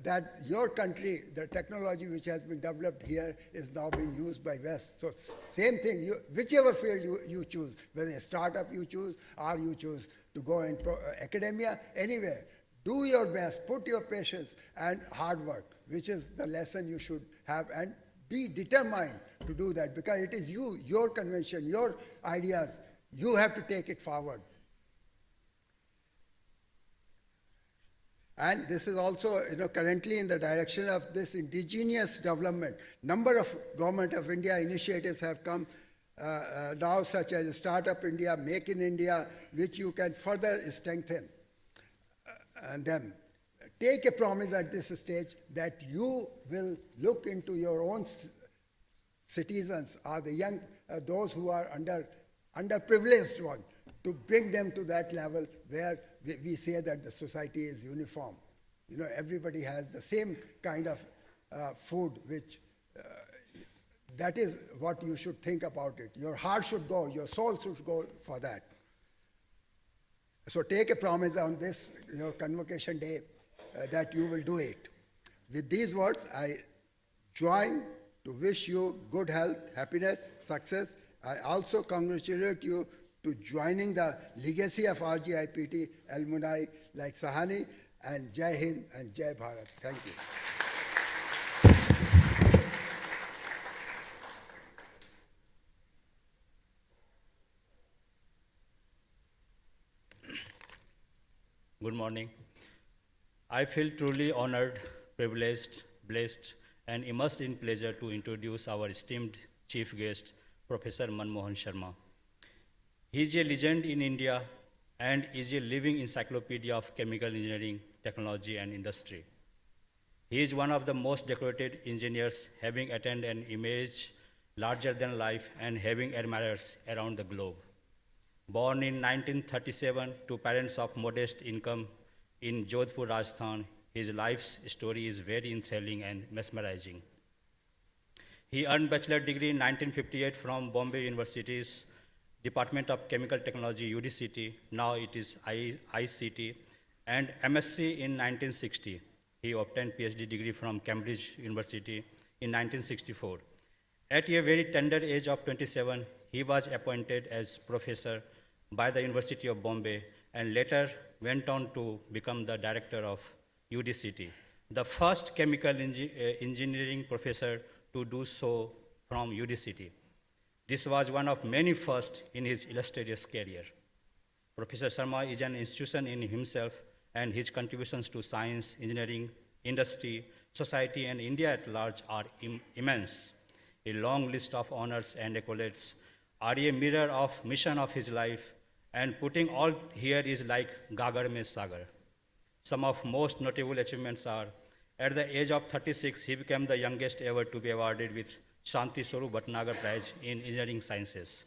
that your country, the technology which has been developed here is now being used by West. So same thing, whichever field you choose, whether a startup you choose or you choose to go in academia, anywhere, do your best, put your patience and hard work, which is the lesson you should have, and be determined to do that, because it is you, your convention, your ideas, you have to take it forward. And this is also, currently in the direction of this indigenous development. Number of Government of India initiatives have come now, such as Startup India, Make in India, which you can further strengthen. And then take a promise at this stage that you will look into your own citizens, or the young, those who are underprivileged one, to bring them to that level where we say that the society is uniform. Everybody has the same kind of food, which that is what you should think about it. Your heart should go, your soul should go for that. So take a promise on this, your convocation day, that you will do it. With these words, I join to wish you good health, happiness, success. I also congratulate you to joining the legacy of RGIPT alumni like Sahani, and Jai Hind and Jai Bharat. Thank you. Good morning. I feel truly honored, privileged, blessed, and immersed in pleasure to introduce our esteemed chief guest, Professor Manmohan Sharma. He is a legend in India and is a living encyclopedia of chemical engineering, technology, and industry. He is one of the most decorated engineers, having attained an image larger than life and having admirers around the globe. Born in 1937 to parents of modest income in Jodhpur, Rajasthan, his life's story is very enthralling and mesmerizing. He earned bachelor degree in 1958 from Bombay University's Department of Chemical Technology, UDCT, now it is ICT, and MSc in 1960. He obtained PhD degree from Cambridge University in 1964. At a very tender age of 27, he was appointed as professor by the University of Bombay and later went on to become the director of UDCT, the first chemical engineering professor to do so from UDCT. This was one of many firsts in his illustrious career. Professor Sharma is an institution in himself, and his contributions to science, engineering, industry, society, and India at large are immense. A long list of honors and accolades are a mirror of mission of his life, and putting all here is like Gagar Mein Sagar. Some of most notable achievements are, at the age of 36, he became the youngest ever to be awarded with Shanti Swarup Bhatnagar Prize in Engineering Sciences.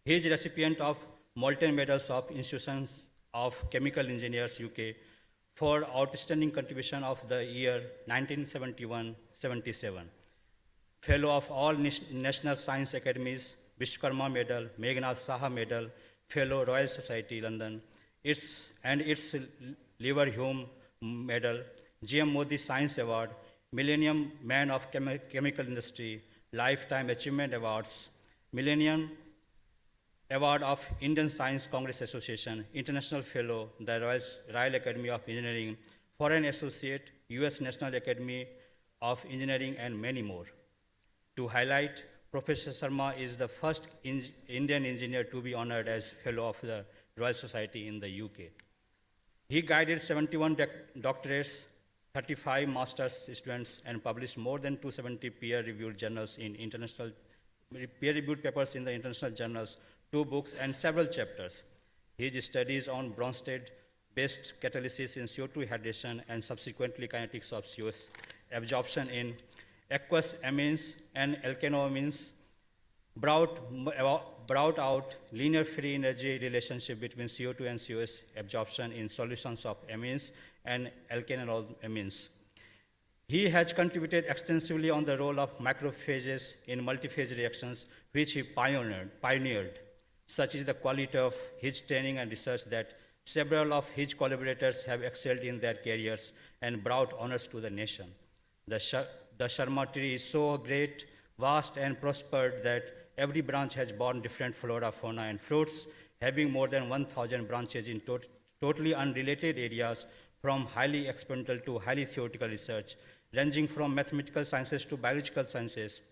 He is recipient of Molten Medals of Institutions of Chemical Engineers UK for Outstanding Contribution of the year 1971-77. Fellow of all National Science Academies, Vishwakarma Medal, Meghnad Saha Medal, Fellow Royal Society London, its Leverhulme Medal, GM Modi Science Award, Millennium Man of Chemical Industry, Lifetime Achievement Awards, Millennium Award of Indian Science Congress Association, International Fellow, the Royal Academy of Engineering, Foreign Associate, US National Academy of Engineering, and many more. To highlight, Professor Sharma is the first Indian engineer to be honored as Fellow of the Royal Society in the UK. He guided 71 doctorates, 35 master's students, and published more than 270 peer-reviewed journals in international, peer-reviewed papers in the international journals, 2 books, and several chapters. His studies on Bronsted-based catalysis in CO2 hydration and subsequently kinetics of CO2 absorption in aqueous amines and alkanoamines brought out linear free energy relationship between CO2 and COS absorption in solutions of amines and alkanoamines. He has contributed extensively on the role of macrophages in multiphase reactions, which he pioneered. Such is the quality of his training and research that several of his collaborators have excelled in their careers and brought honors to the nation. The Sharma tree is so great, vast, and prospered that every branch has borne different flora, fauna, and fruits, having more than 1,000 branches in totally unrelated areas, from highly experimental to highly theoretical research, ranging from mathematical sciences to biological sciences,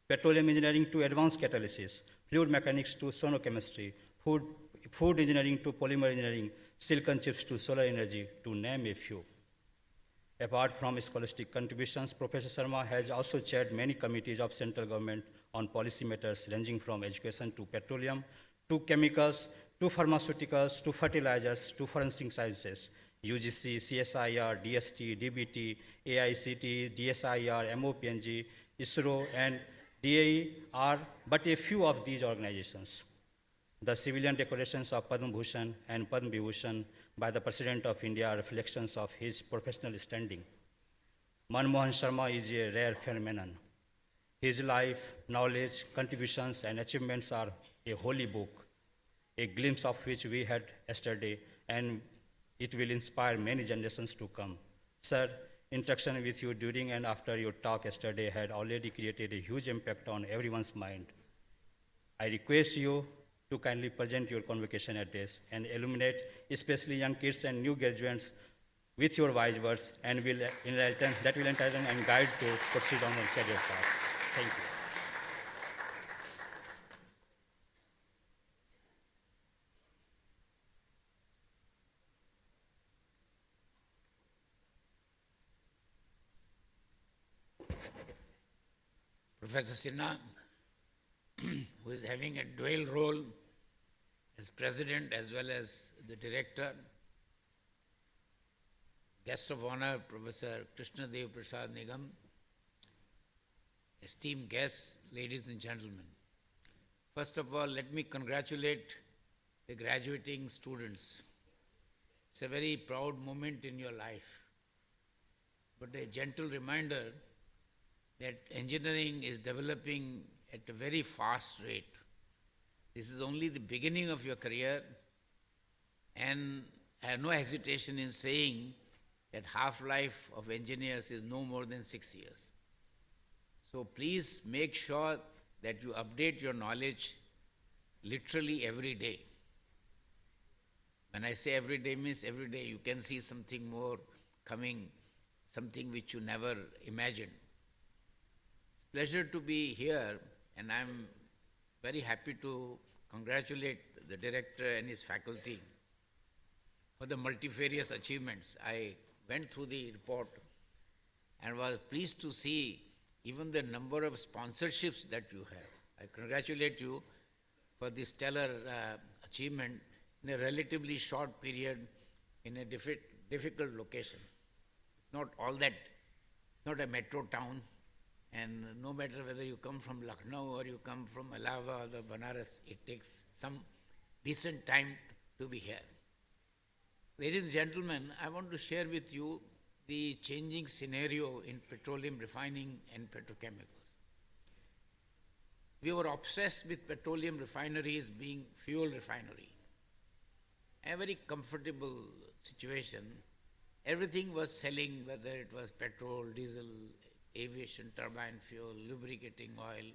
petroleum engineering to advanced catalysis, fluid mechanics to sonochemistry, food engineering to polymer engineering, silicon chips to solar energy, to name a few. Apart from scholastic contributions, Professor Sharma has also chaired many committees of central government on policy matters ranging from education to petroleum, to chemicals, to pharmaceuticals, to fertilizers, to forensic sciences. UGC, CSIR, DST, DBT, AICT, DSIR, MOPNG, ISRO, and DAE are but a few of these organizations. The civilian decorations of Padma Bhushan and Padma Vibhushan by the President of India are reflections of his professional standing. Manmohan Sharma is a rare phenomenon. His life, knowledge, contributions, and achievements are a holy book, a glimpse of which we had yesterday, and it will inspire many generations to come. Sir, interaction with you during and after your talk yesterday had already created a huge impact on everyone's mind. I request you to kindly present your convocation address and illuminate especially young kids and new graduates with your wise words and will enlighten and guide to proceed on their career path. Thank you. Professor Sinha, who is having a dual role as president as well as the director. Guest of honor, Professor Krishna Dev Prasad Nigam. Esteemed guests, ladies and gentlemen. First of all, let me congratulate the graduating students. It's a very proud moment in your life. But a gentle reminder that engineering is developing at a very fast rate. This is only the beginning of your career, and I have no hesitation in saying that half-life of engineers is no more than 6 years. So please make sure that you update your knowledge literally every day. When I say every day means every day you can see something more coming, something which you never imagined. It's a pleasure to be here, and I'm very happy to congratulate the director and his faculty for the multifarious achievements. I went through the report and was pleased to see even the number of sponsorships that you have. I congratulate you for this stellar achievement in a relatively short period in a difficult location. It's not all that, it's not a metro town, and no matter whether you come from Lucknow or you come from Allahabad or Banaras, it takes some decent time to be here. Ladies and gentlemen, I want to share with you the changing scenario in petroleum refining and petrochemicals. We were obsessed with petroleum refineries being fuel refinery. A very comfortable situation. Everything was selling, whether it was petrol, diesel, aviation turbine fuel, lubricating oil,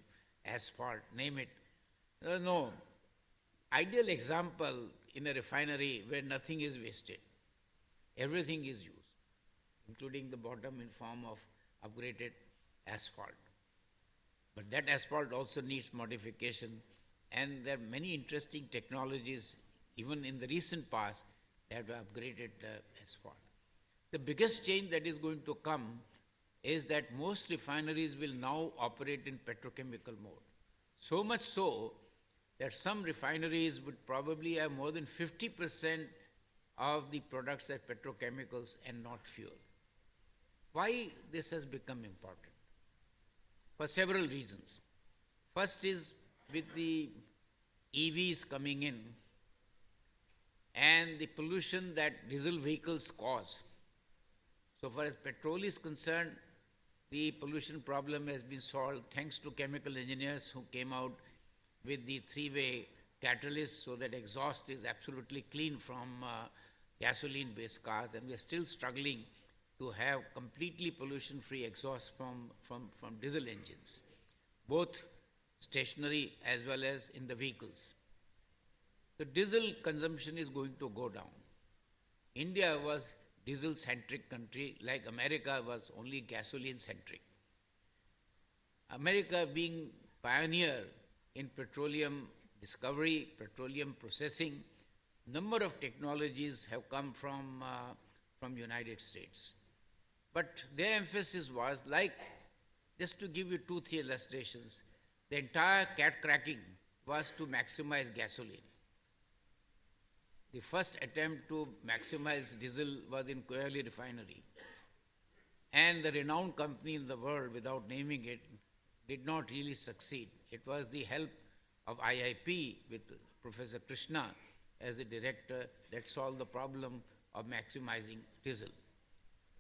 asphalt, name it. There was no ideal example in a refinery where nothing is wasted. Everything is used, including the bottom in form of upgraded asphalt. But that asphalt also needs modification, and there are many interesting technologies, even in the recent past, that have upgraded asphalt. The biggest change that is going to come is that most refineries will now operate in petrochemical mode. So much so that some refineries would probably have more than 50% of the products as petrochemicals and not fuel. Why this has become important? For several reasons. First is with the EVs coming in and the pollution that diesel vehicles cause. So far as petrol is concerned, the pollution problem has been solved thanks to chemical engineers who came out with the three-way catalyst so that exhaust is absolutely clean from gasoline-based cars, and we are still struggling to have completely pollution-free exhaust from diesel engines, both stationary as well as in the vehicles. The diesel consumption is going to go down. India was diesel-centric country, like America was only gasoline-centric. America being pioneer in petroleum discovery, petroleum processing, number of technologies have come from United States. But their emphasis was like, just to give you 2-3 illustrations, the entire cat cracking was to maximize gasoline. The first attempt to maximize diesel was in Koyali refinery. And the renowned company in the world, without naming it, did not really succeed. It was the help of IIP with Professor Krishna as the director that solved the problem of maximizing diesel.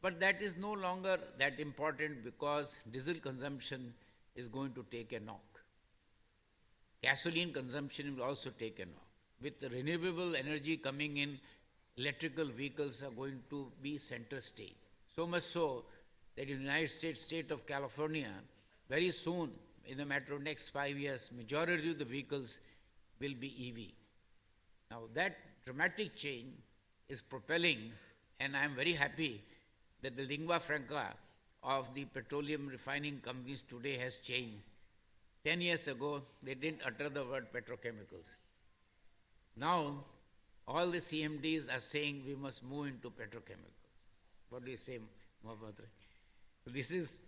But that is no longer that important because diesel consumption is going to take a knock. Gasoline consumption will also take a knock. With the renewable energy coming in, electrical vehicles are going to be center stage. So much so that in the United States state of California, very soon, in a matter of next 5 years, majority of the vehicles will be EV. Now that dramatic change is propelling, and I'm very happy that the lingua franca of the petroleum refining companies today has changed. 10 years ago, they didn't utter the word petrochemicals. Now, all the CMDs are saying we must move into petrochemicals. What do you say, Mohammed? So this is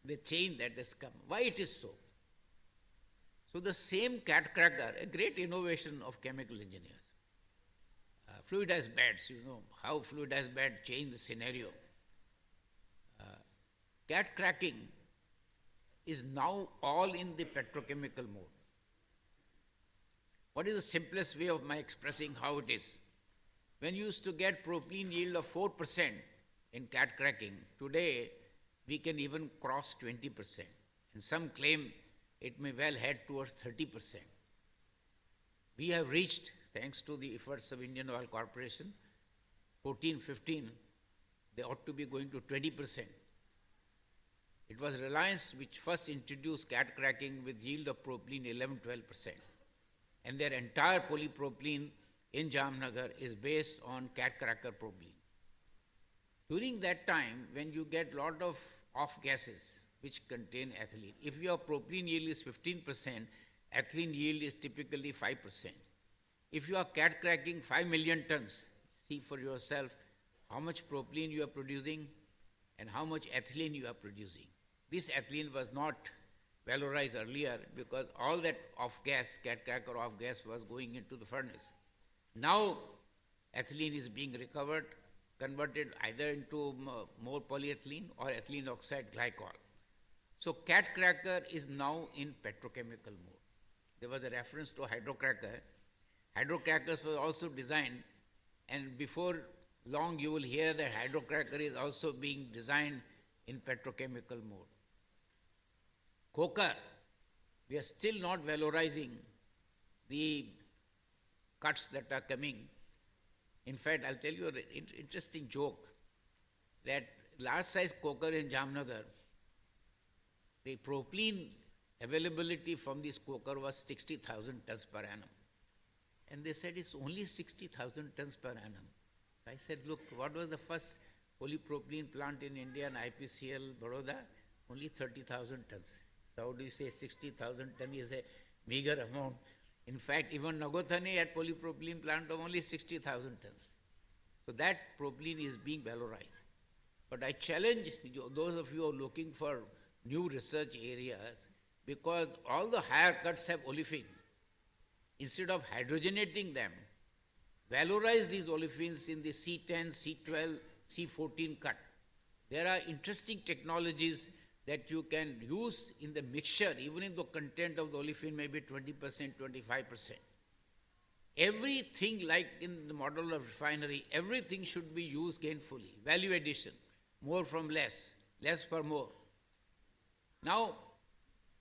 the change that has come. Why it is so? So the same cat cracker, a great innovation of chemical engineers. Fluidized beds, you know how fluidized bed changed the scenario. Cat cracking is now all in the petrochemical mode. What is the simplest way of my expressing how it is? When you used to get propylene yield of 4% in cat cracking, today we can even cross 20%. And some claim it may well head towards 30%. We have reached, thanks to the efforts of Indian Oil Corporation, 14, 15, they ought to be going to 20%. It was Reliance which first introduced cat cracking with yield of propylene 11-12%. And their entire polypropylene in Jamnagar is based on cat cracker propylene. During that time, when you get lot of off gases which contain ethylene, if your propylene yield is 15%, ethylene yield is typically 5%. If you are cat cracking 5 million tons, see for yourself how much propylene you are producing and how much ethylene you are producing. This ethylene was not valorized earlier because all that off gas, cat cracker off gas, was going into the furnace. Now, ethylene is being recovered, converted either into more polyethylene or ethylene oxide glycol. So, cat cracker is now in petrochemical mode. There was a reference to hydrocracker. Hydrocrackers were also designed, and before long you will hear that hydrocracker is also being designed in petrochemical mode. Coker, we are still not valorizing the cuts that are coming. In fact, I'll tell you an interesting joke that large size coker in Jamnagar, the propylene availability from this coker was 60,000 tons per annum. And they said it's only 60,000 tons per annum. So I said, look, what was the first polypropylene plant in India and IPCL Baroda? Only 30,000 tons. So how do you say 60,000 tons is a meager amount? In fact, even Nagothane had polypropylene plant of only 60,000 tons. So that propylene is being valorized. But I challenge those of you who are looking for new research areas, because all the higher cuts have olefin. Instead of hydrogenating them, valorize these olefins in the C10, C12, C14 cut. There are interesting technologies that you can use in the mixture, even if the content of the olefin may be 20%, 25%. Everything, like in the model of refinery, everything should be used gainfully. Value addition, more from less, less for more. Now,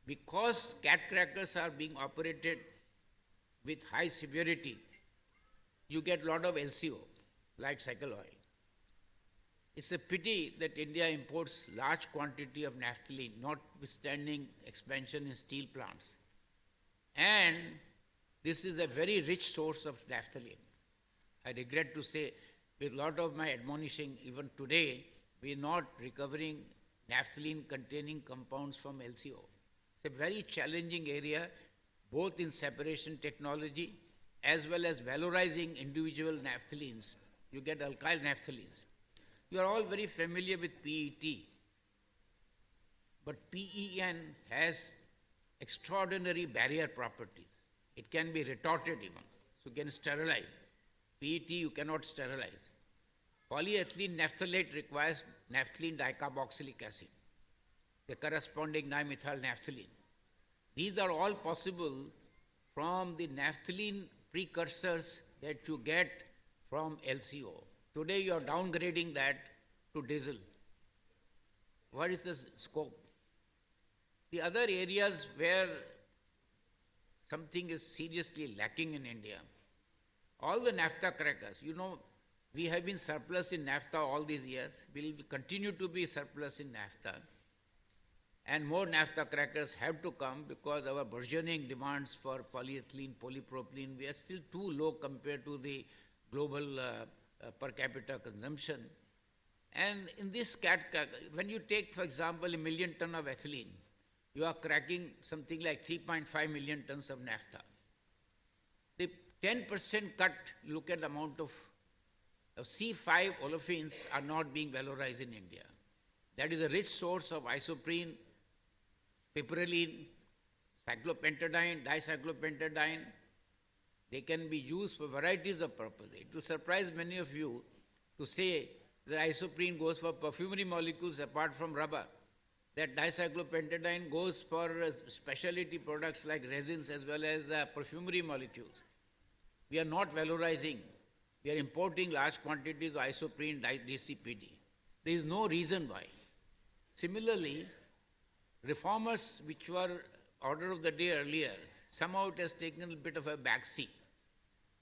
because cat crackers are being operated with high severity, you get a lot of LCO, light cycle oil. It's a pity that India imports large quantity of naphthalene, notwithstanding expansion in steel plants. And this is a very rich source of naphthalene. I regret to say, with a lot of my admonishing, even today, we are not recovering naphthalene containing compounds from LCO. It's a very challenging area, both in separation technology as well as valorizing individual naphthalenes. You get alkyl naphthalenes. You are all very familiar with PET, but PEN has extraordinary barrier properties. It can be retorted even, so you can sterilize. PET you cannot sterilize. Polyethylene naphthalate requires naphthalene dicarboxylic acid, the corresponding dimethyl naphthalene. These are all possible from the naphthalene precursors that you get from LCO. Today you are downgrading that to diesel. What is the scope? The other areas where something is seriously lacking in India, all the naphtha crackers, you know, we have been surplus in naphtha all these years. We will continue to be surplus in naphtha. And more naphtha crackers have to come because our burgeoning demands for polyethylene, polypropylene, we are still too low compared to the global per capita consumption. And in this when you take, for example, 1 million ton of ethylene, you are cracking something like 3.5 million tons of naphtha. The 10% cut, look at the amount of C5 olefins are not being valorized in India. That is a rich source of isoprene, piperylene, cyclopentadiene, dicyclopentadiene. They can be used for varieties of purposes. It will surprise many of you to say that isoprene goes for perfumery molecules apart from rubber. That dicyclopentadiene goes for specialty products like resins as well as perfumery molecules. We are not valorizing. We are importing large quantities of isoprene DCPD. There is no reason why. Similarly, reformers which were order of the day earlier, somehow it has taken a bit of a backseat.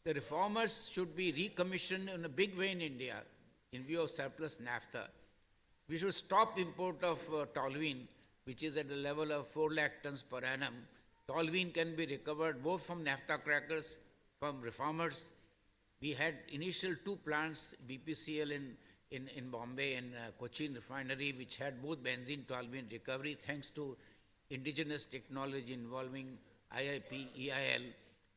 The reformers should be recommissioned in a big way in India in view of surplus naphtha. We should stop import of toluene, which is at the level of 4 lakh tons per annum. Toluene can be recovered both from naphtha crackers, from reformers. We had initial 2 plants, BPCL in Bombay and Cochin refinery, which had both benzene toluene recovery thanks to indigenous technology involving IIP, EIL,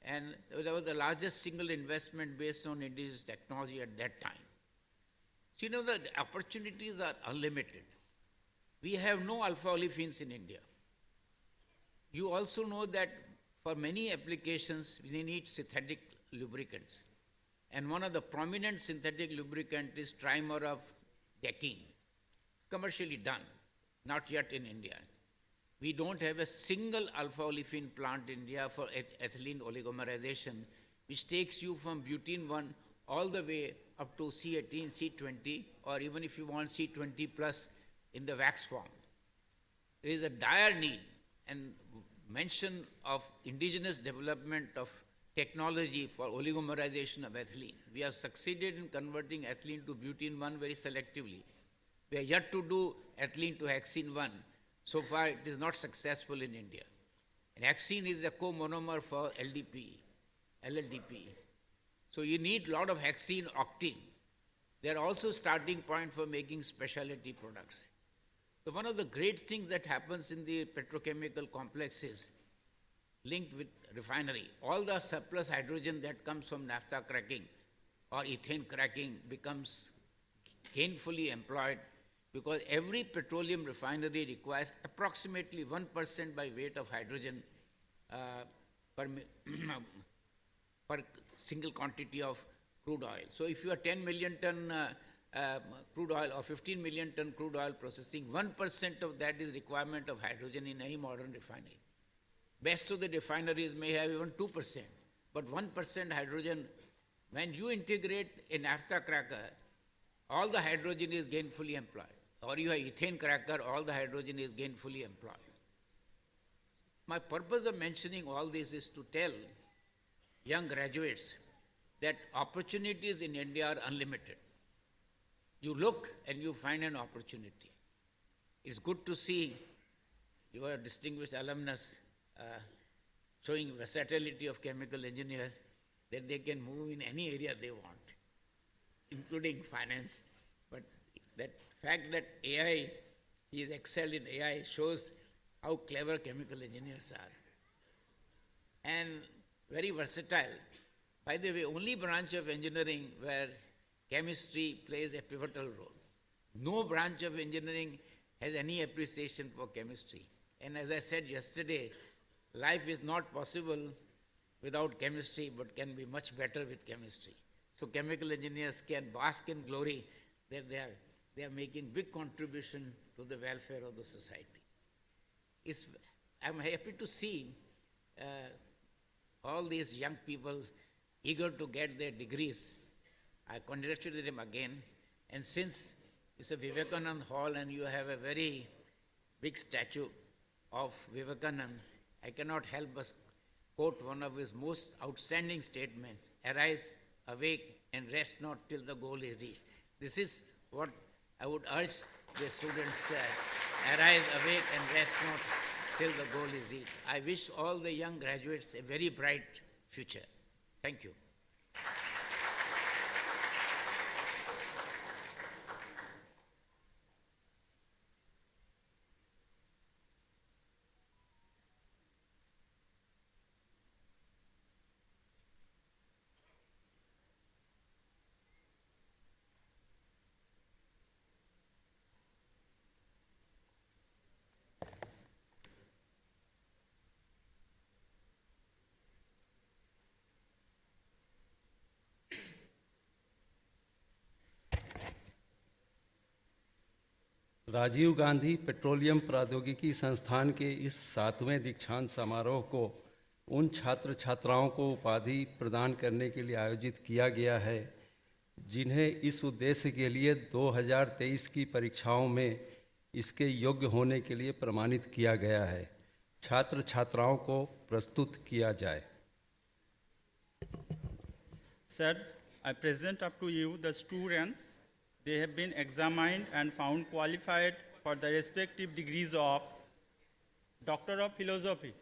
and that was the largest single investment based on indigenous technology at that time. So you know the opportunities are unlimited. We have no alpha olefins in India. You also know that for many applications we need synthetic lubricants. And one of the prominent synthetic lubricant is trimer of decene. It's commercially done, not yet in India. We don't have a single alpha olefin plant in India for ethylene oligomerization, which takes you from butene 1 all the way up to C18, C20, or even if you want C20 plus in the wax form. There is a dire need and mention of indigenous development of technology for oligomerization of ethylene. We have succeeded in converting ethylene to butene 1 very selectively. We are yet to do ethylene to hexene 1. So far, it is not successful in India. And hexene is a co-monomer for LDPE, LLDPE. So you need a lot of hexene octene. They are also starting point for making specialty products. So one of the great things that happens in the petrochemical complex is linked with refinery. All the surplus hydrogen that comes from naphtha cracking or ethane cracking becomes gainfully employed because every petroleum refinery requires approximately 1% by weight of hydrogen per single quantity of crude oil. So if you are 10 million ton crude oil or 15 million ton crude oil processing, 1% of that is requirement of hydrogen in any modern refinery. Best of the refineries may have even 2%, but 1% hydrogen, when you integrate a naphtha cracker, all the hydrogen is gainfully employed. Or you have ethane cracker, all the hydrogen is gainfully employed. My purpose of mentioning all this is to tell young graduates that opportunities in India are unlimited. You look and you find an opportunity. It's good to see your distinguished alumnus showing versatility of chemical engineers, that they can move in any area they want, including finance. But that fact that AI, he is excelled in AI, shows how clever chemical engineers are. And very versatile. By the way, only branch of engineering where chemistry plays a pivotal role. No branch of engineering has any appreciation for chemistry. And as I said yesterday, life is not possible without chemistry, but can be much better with chemistry. So chemical engineers can bask in glory that they are making big contribution to the welfare of the society. I'm happy to see all these young people eager to get their degrees. I congratulate them again. And since it's a Vivekananda Hall and you have a very big statue of Vivekananda, I cannot help but quote one of his most outstanding statements: arise, awake, and rest not till the goal is reached. This is what I would urge the students, arise, awake, and rest not till the goal is reached. I wish all the young graduates a very bright future. Thank you. Rajiv Gandhi petroleum प्रौद्योगिकी संस्थान के इस 7वें दीक्षांत समारोह को उन छात्र छात्राओं को उपाधि प्रदान करने के लिए आयोजित किया गया है जिन्हें इस उद्देश्य के लिए 2023 की परीक्षाओं में इसके योग्य होने के लिए प्रमाणित किया गया है। छात्र छात्राओं को प्रस्तुत किया जाए। Sir, I present up to you the students. They have been examined and found qualified for the respective degrees of Doctor of Philosophy,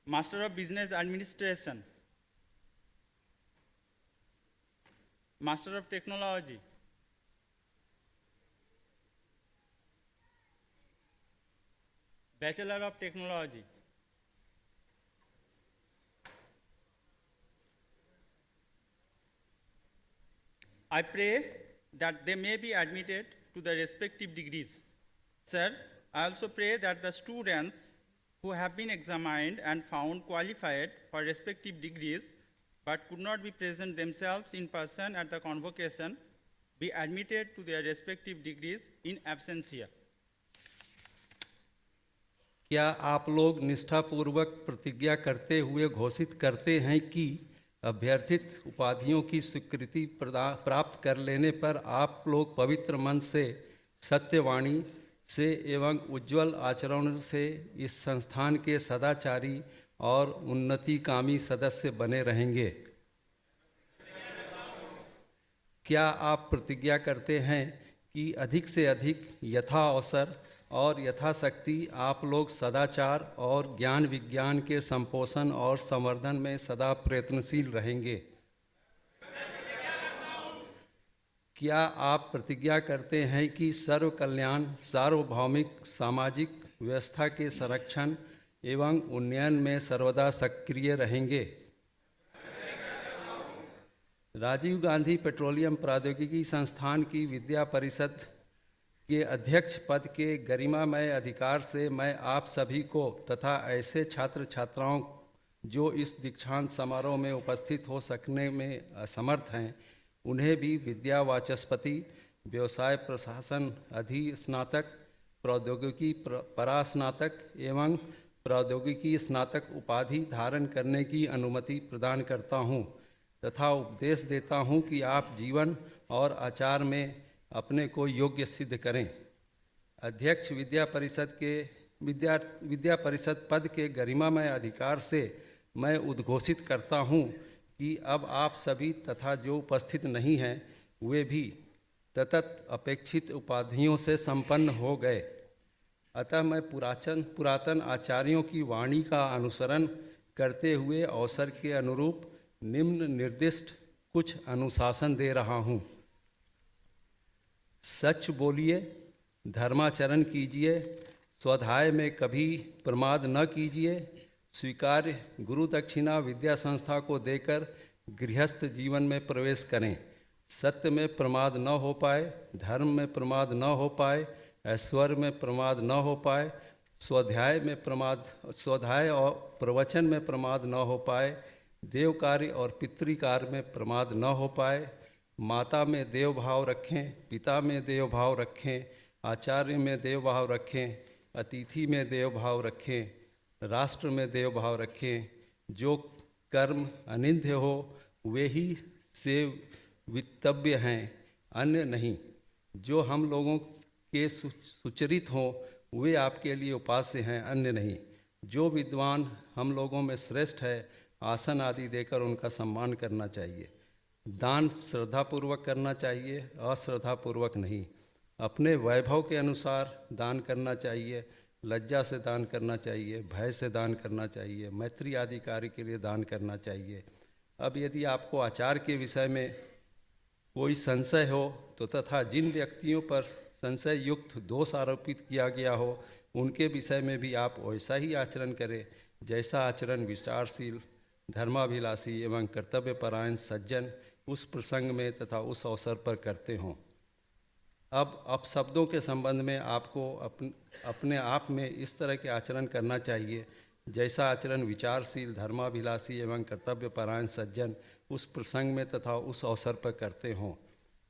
Master of Business Administration, Master of Technology, Bachelor of Technology, I pray that they may be admitted to the respective degrees. Sir, I also pray that the students who have been examined and found qualified for respective degrees but could not be present themselves in person at the convocation be admitted to their respective degrees in absentia. क्या आप लोग निष्ठापूर्वक प्रतिज्ञा करते हुए घोषित करते हैं कि अभ्यर्थित उपाधियों की स्वीकृति प्राप्त कर लेने पर आप लोग पवित्र मन से, सत्यवाणी से एवं उज्ज्वल आचरण से इस संस्थान के सदाचारी और उन्नतिकामी सदस्य बने रहेंगे? क्या आप प्रतिज्ञा करते हैं कि अधिक से अधिक यथा अवसर और यथाशक्ति आप लोग सदाचार और ज्ञान विज्ञान के संपोषण और संवर्धन में सदा प्रयत्नशील रहेंगे? क्या आप प्रतिज्ञा करते हैं कि सर्व कल्याण, सार्वभौमिक सामाजिक व्यवस्था के संरक्षण एवं उन्नयन में सर्वदा सक्रिय रहेंगे? राजीव गांधी पेट्रोलियम प्रौद्योगिकी संस्थान की विद्या परिषद के अध्यक्ष पद के गरिमामय अधिकार से मैं आप सभी को तथा ऐसे छात्र छात्राओं जो इस दीक्षांत समारोह में उपस्थित हो सकने में असमर्थ हैं, उन्हें भी विद्या वाचस्पति, व्यवसाय प्रशासन अधिस्नातक, प्रौद्योगिकी परास्नातक एवं प्रौद्योगिकी स्नातक उपाधि धारण करने की अनुमति प्रदान करता हूँ तथा उपदेश देता हूँ कि आप जीवन और आचार में अपने को योग्य सिद्ध करें। अध्यक्ष विद्या परिषद पद के गरिमामय अधिकार से मैं उद्घोषित करता हूँ कि अब आप सभी तथा जो उपस्थित नहीं हैं वे भी ततत अपेक्षित उपाधियों से संपन्न हो गए। अतः मैं पुरातन आचार्यों की वाणी का अनुसरण करते हुए अवसर के अनुरूप निम्न निर्दिष्ट कुछ अनुशासन दे रहा हूँ। सच बोलिए, धर्माचरण कीजिए, स्वाध्याय में कभी प्रमाद न कीजिए, स्वीकार्य गुरु दक्षिणा विद्या संस्था को देकर गृहस्थ जीवन में प्रवेश करें। सत्य में प्रमाद न हो पाए, धर्म में प्रमाद न हो पाए, ऐश्वर्य में प्रमाद न हो पाए, स्वाध्याय और प्रवचन में प्रमाद न हो पाए, देव कार्य और पितृकार्य में प्रमाद न हो पाए, माता में देव भाव रखें, पिता में देव भाव रखें, आचार्य में देव भाव रखें, अतिथि में देव भाव रखें, राष्ट्र में देव भाव रखें। जो कर्म अनिंद्य हो वे ही सेवितव्य हैं, अन्य नहीं। जो हम लोगों के सुचरित हों वे आपके लिए उपास्य हैं, अन्य नहीं। जो विद्वान हम लोगों में श्रेष्ठ है, आसन आदि देकर उनका सम्मान करना चाहिए। दान श्रद्धापूर्वक करना चाहिए, अश्रद्धापूर्वक नहीं। अपने वैभव के अनुसार दान करना चाहिए, लज्जा से दान करना चाहिए, भय से दान करना चाहिए, मैत्री आदि कार्य के लिए दान करना चाहिए। अब यदि आपको आचार के विषय में कोई संशय हो तो तथा जिन व्यक्तियों पर संशय युक्त दोष आरोपित किया गया हो उनके विषय में भी आप वैसा ही आचरण करें जैसा आचरण विचारशील, धर्माभिलाषी एवं कर्तव्यपरायण सज्जन उस प्रसंग में तथा उस अवसर पर करते हों। अब शब्दों के संबंध में आपको अपने आप में इस तरह के आचरण करना चाहिए जैसा आचरण विचारशील, धर्माभिलाषी एवं कर्तव्यपरायण सज्जन उस प्रसंग में तथा उस अवसर पर करते हों।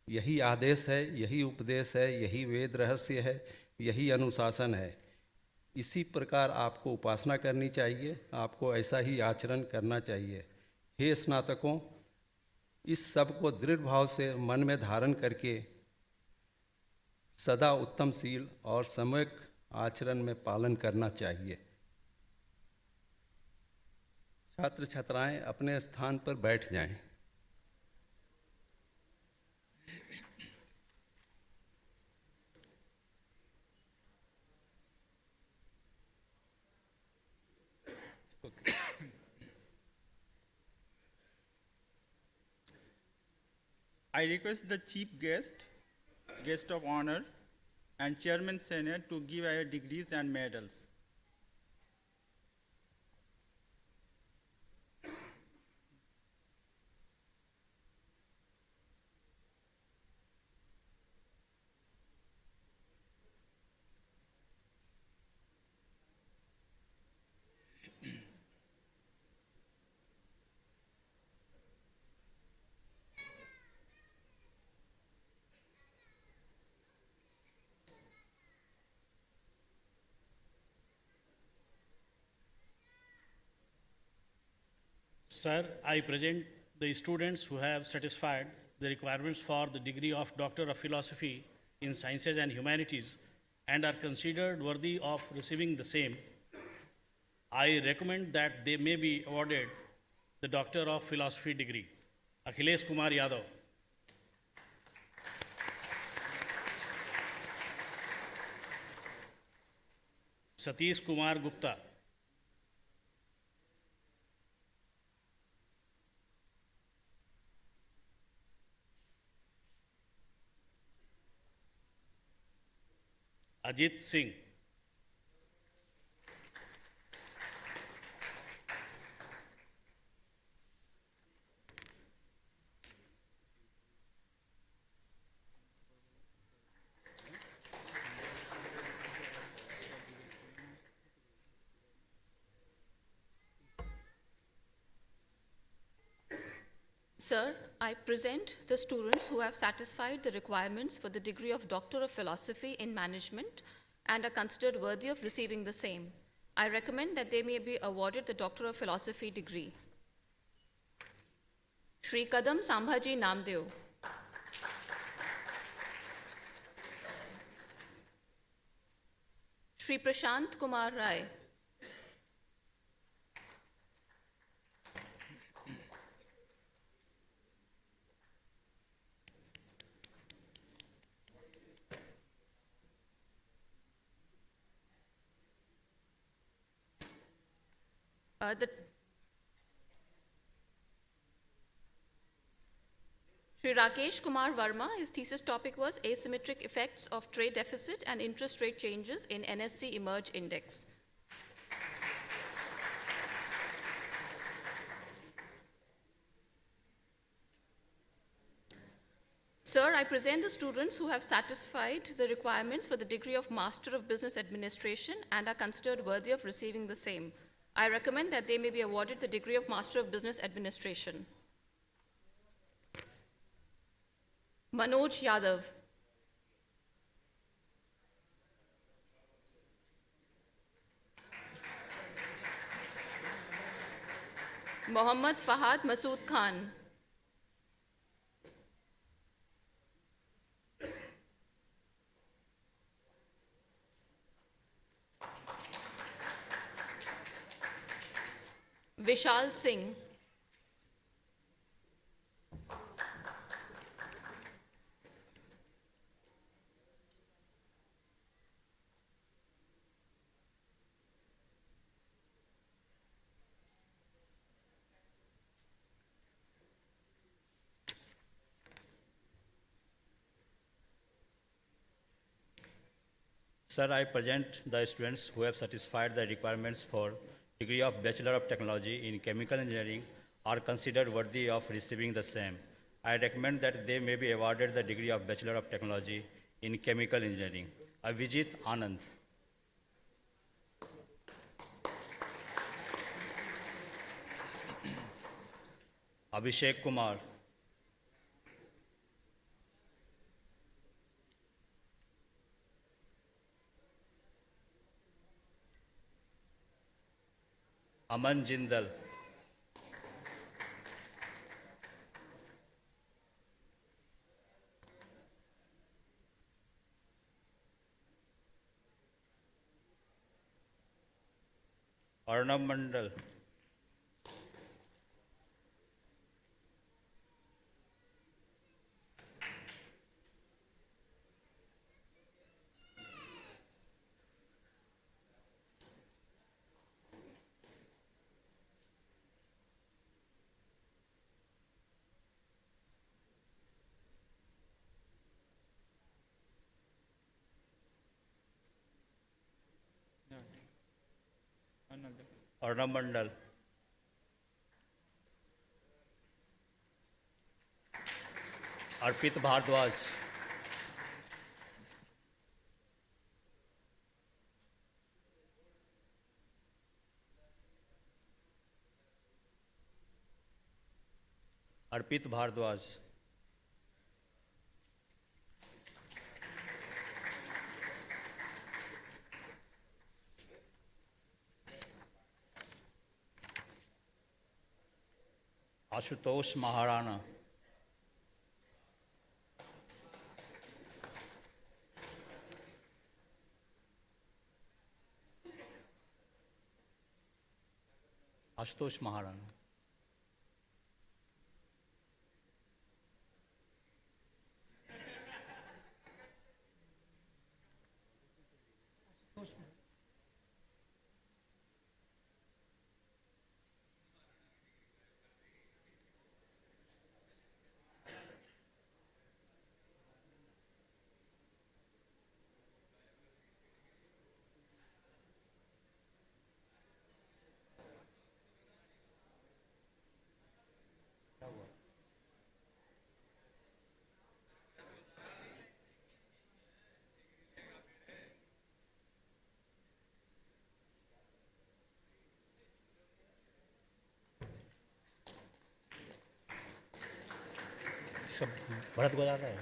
यही आदेश है, यही उपदेश है, यही वेद रहस्य है, यही अनुशासन है। इसी प्रकार आपको उपासना करनी चाहिए, आपको ऐसा ही आचरण करना चाहिए। हे स्नातकों, इस सब को दृढ़ भाव से मन में धारण करके सदा उत्तमशील और सम्यक आचरण में पालन करना चाहिए। छात्र छात्राएं अपने स्थान पर बैठ जाएं। I request the chief guest, guest of honor, and chairman senate to give our degrees and medals. Sir, I present the students who have satisfied the requirements for the degree of Doctor of Philosophy in Sciences and Humanities and are considered worthy of receiving the same. I recommend that they may be awarded the Doctor of Philosophy degree. Akhilesh Kumar Yadav. Satish Kumar Gupta. Ajit Singh. Sir, I present the students who have satisfied the requirements for the degree of Doctor of Philosophy in Management and are considered worthy of receiving the same. I recommend that they may be awarded the Doctor of Philosophy degree. Shri Kadam Sambhaji Namdev. Shri Prashant Kumar Rai. Shri Rakesh Kumar Verma, his thesis topic was Asymmetric Effects of Trade Deficit and Interest Rate Changes in NSC Emerge Index. Sir, I present the students who have satisfied the requirements for the degree of Master of Business Administration and are considered worthy of receiving the same. I recommend that they may be awarded the degree of Master of Business Administration. Manoj Yadav. Mohammad Fahad Masood Khan. Vishal Singh. Sir, I present the students who have satisfied the requirements for degree of Bachelor of Technology in Chemical Engineering are considered worthy of receiving the same. I recommend that they may be awarded the degree of Bachelor of Technology in Chemical Engineering. Avijit Anand. Abhishek Kumar. Aman Jindal, Arnab Mandal, Arnab Mandal, Arpit Bhardwaj, Arpit Bhardwaj, Ashutosh Maharana, Ashutosh Maharana, सब भरत गुजार रहा है,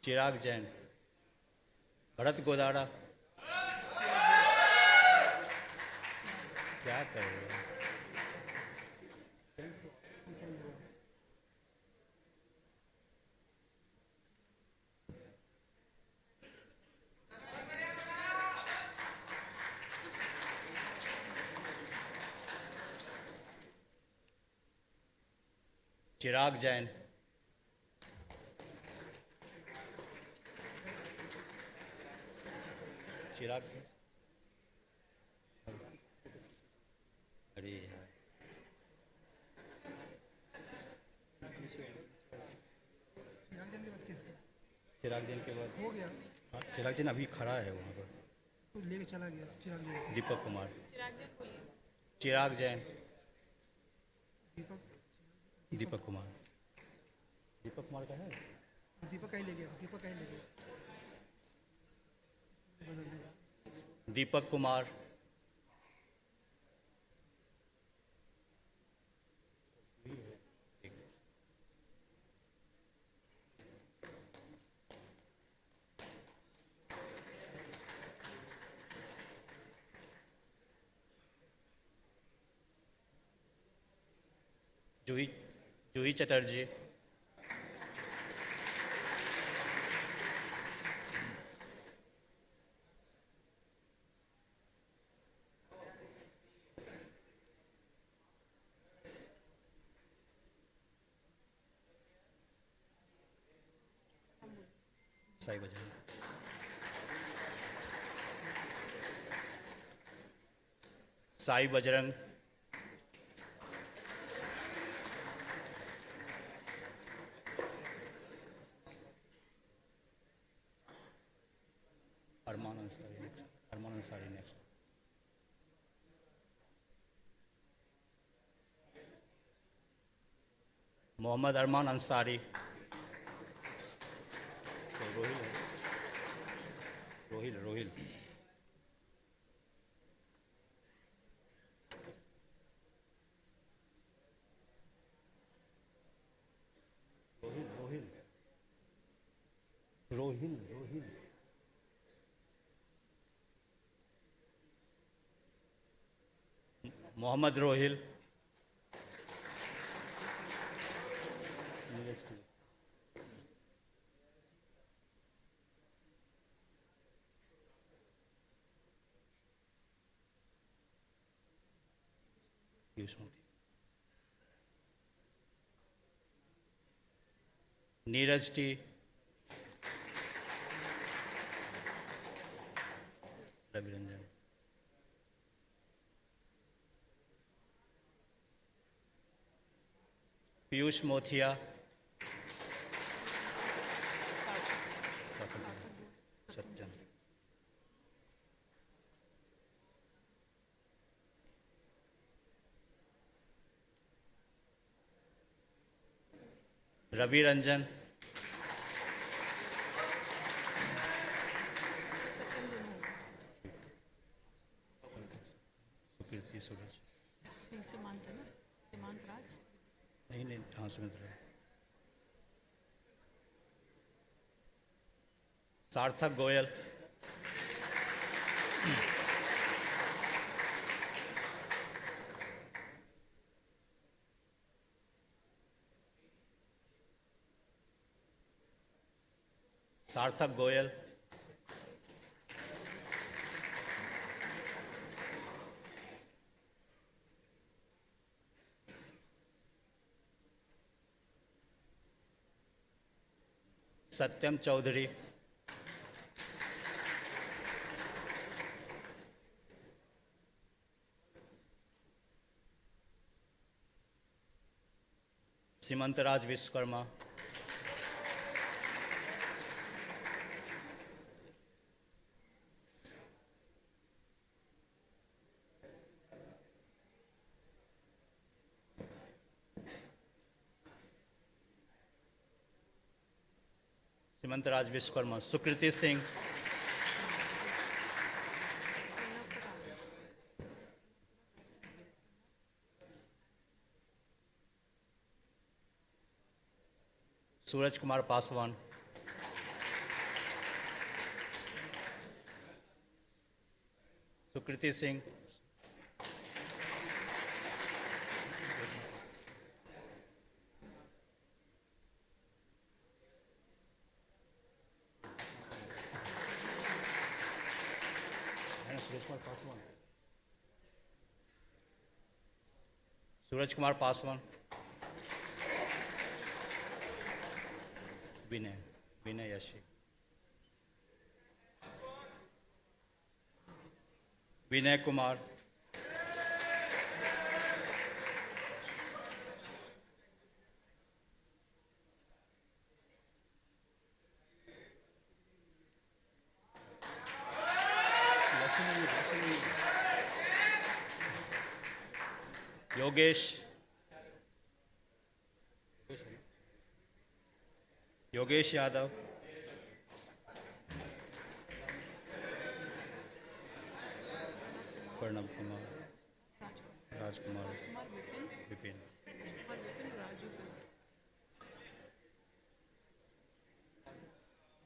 चिराग जैन, भरत गोदारा, क्या कर रहे हो? चिराग जैन, चिराग, अरे यार, चिराग जैन के बाद हो गया हाँ, चिराग जैन अभी खड़ा है वहाँ पर। तो लेके चला गया चिराग जी। दीपक कुमार, चिराग जैन, दीपक कुमार, दीपक कुमार का है, दीपक का ही ले गया, दीपक का ही ले गया, बदल दिया। दीपक कुमार, जूही जूही चटर्जी, साई बजरंग, साई बजरंग, अरमान अंसारी नेक्स्ट, अरमान अंसारी नेक्स्ट, मोहम्मद अरमान अंसारी, रोहिल है, Rohail Rohail, Rohail Rohail Rohail Rohail Mohammad Rohil, Neeraj T, Ravi Ranjan, Piyush Mothia, Satyan, Ravi Ranjan, Sukirti Suraj, नहीं हाँ समझ रहे सार्थक गोयल, सार्थक गोयल, सत्यम चौधरी, सीमंतराज विश्वकर्मा, सीमंतराज विश्वकर्मा, सुकृति सिंह, सूरज कुमार पासवान, सुकृति सिंह, सूरज कुमार पासवान, विनय विनय यशी, विनय कुमार, योगेश योगेश यादव, प्रणब कुमार, राजकुमार, विपिन,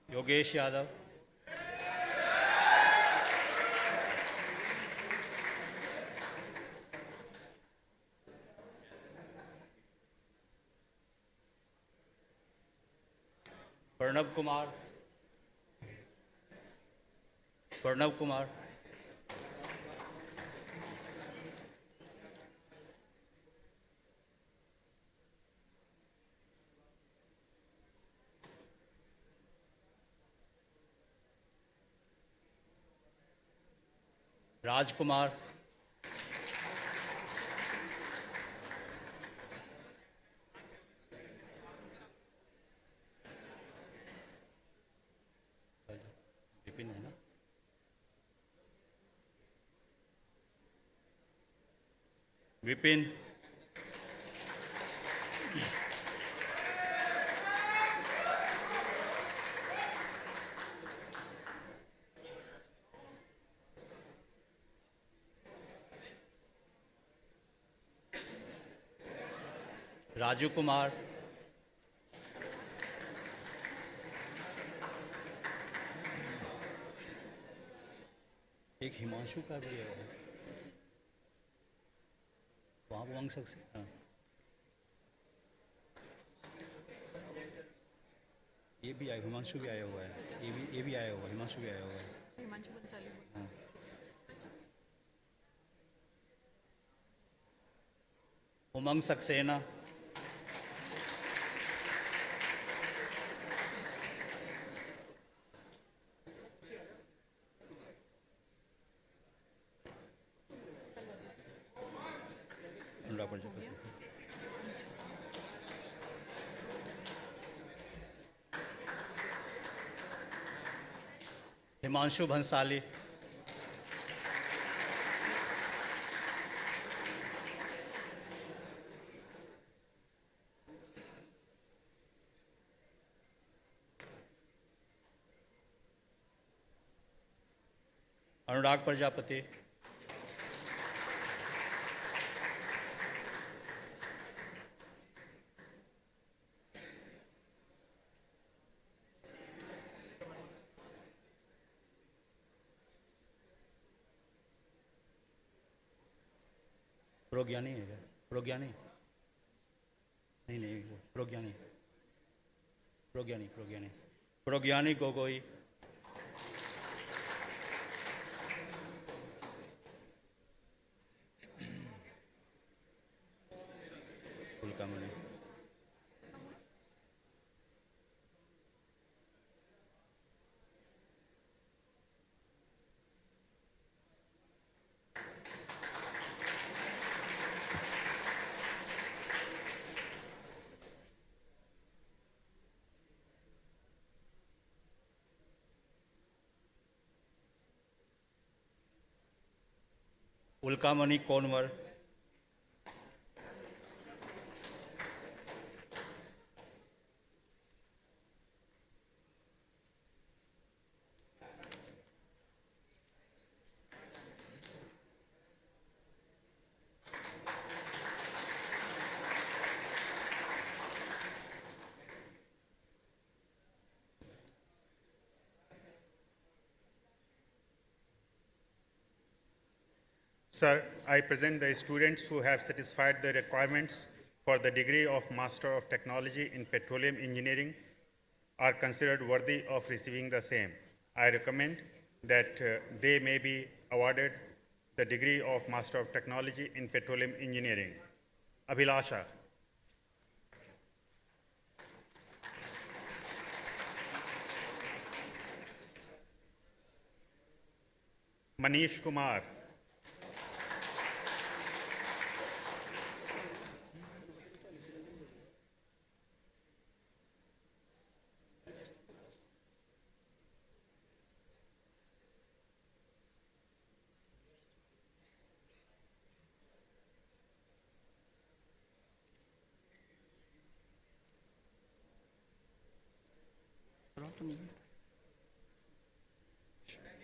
योगेश यादव, प्रणब कुमार, प्रणब कुमार, राजकुमार, विपिन है ना, विपिन, राजू कुमार, एक हिमांशु का भी है, वहाँ उमंग सक्सेना, ये भी आया, हिमांशु भी आया हुआ है, ये भी आया हुआ है, हिमांशु भी आया हुआ है। हिमांशु बंसाली। हाँ। उमंग सक्सेना, अनुराग प्रजापति, हिमांशु भंसाली, अनुराग प्रजापति, प्रोज्ञानी है क्या? प्रोज्ञानी नहीं वो प्रोज्ञानी प्रोज्ञानी प्रोज्ञानी प्रोज्ञानी Gogoi, फुलकामणि, उल्कामणि कोनवर, Sir, I present the students who have satisfied the requirements for the degree of Master of Technology in Petroleum Engineering are considered worthy of receiving the same. I recommend that they may be awarded the degree of Master of Technology in Petroleum Engineering. Abhilasha. Manish Kumar.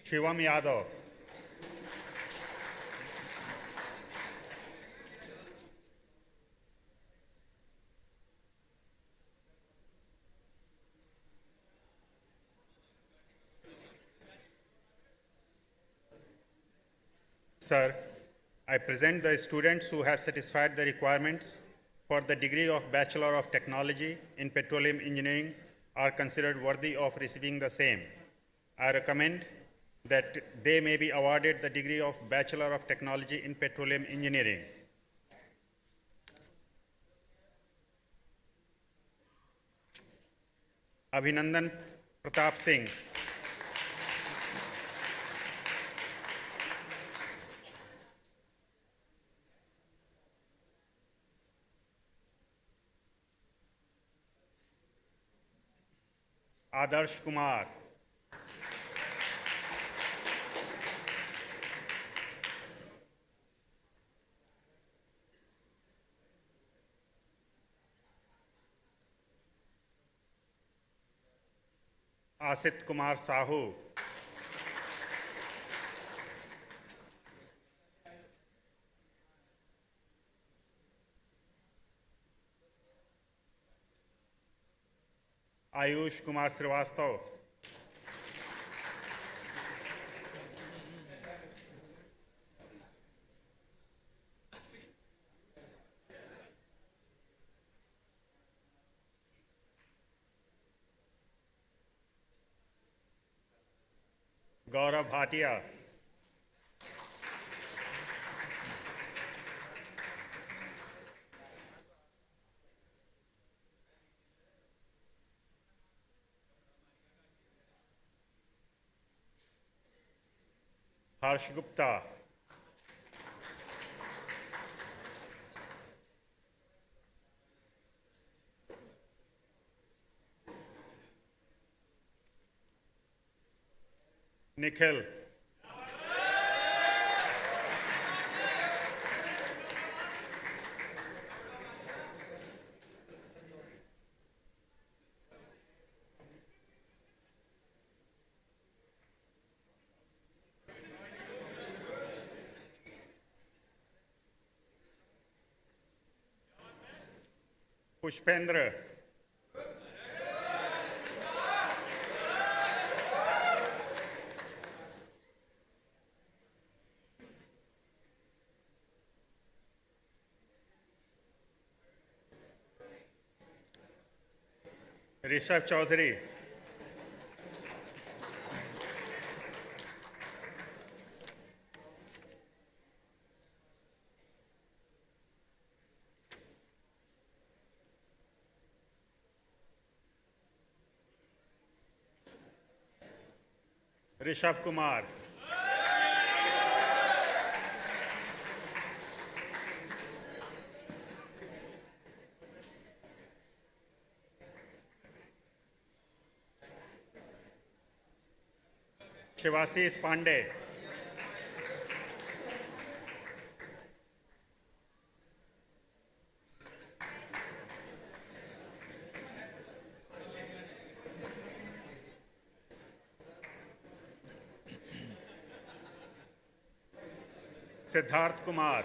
Shivam Yadav. Sir, I present the students who have satisfied the requirements for the degree of Bachelor of Technology in Petroleum Engineering are considered worthy of receiving the same. I recommend that they may be awarded the degree of Bachelor of Technology in Petroleum Engineering. Abhinandan Pratap Singh. Adarsh Kumar. Asit Kumar Sahu. Ayush Kumar Srivastav. Gaurav Bhatia, Harsh Gupta, Nikhil, Pushpendra, Rishabh Chaudhary, Rishabh Kumar, Shivashish Pandey, Siddharth Kumar,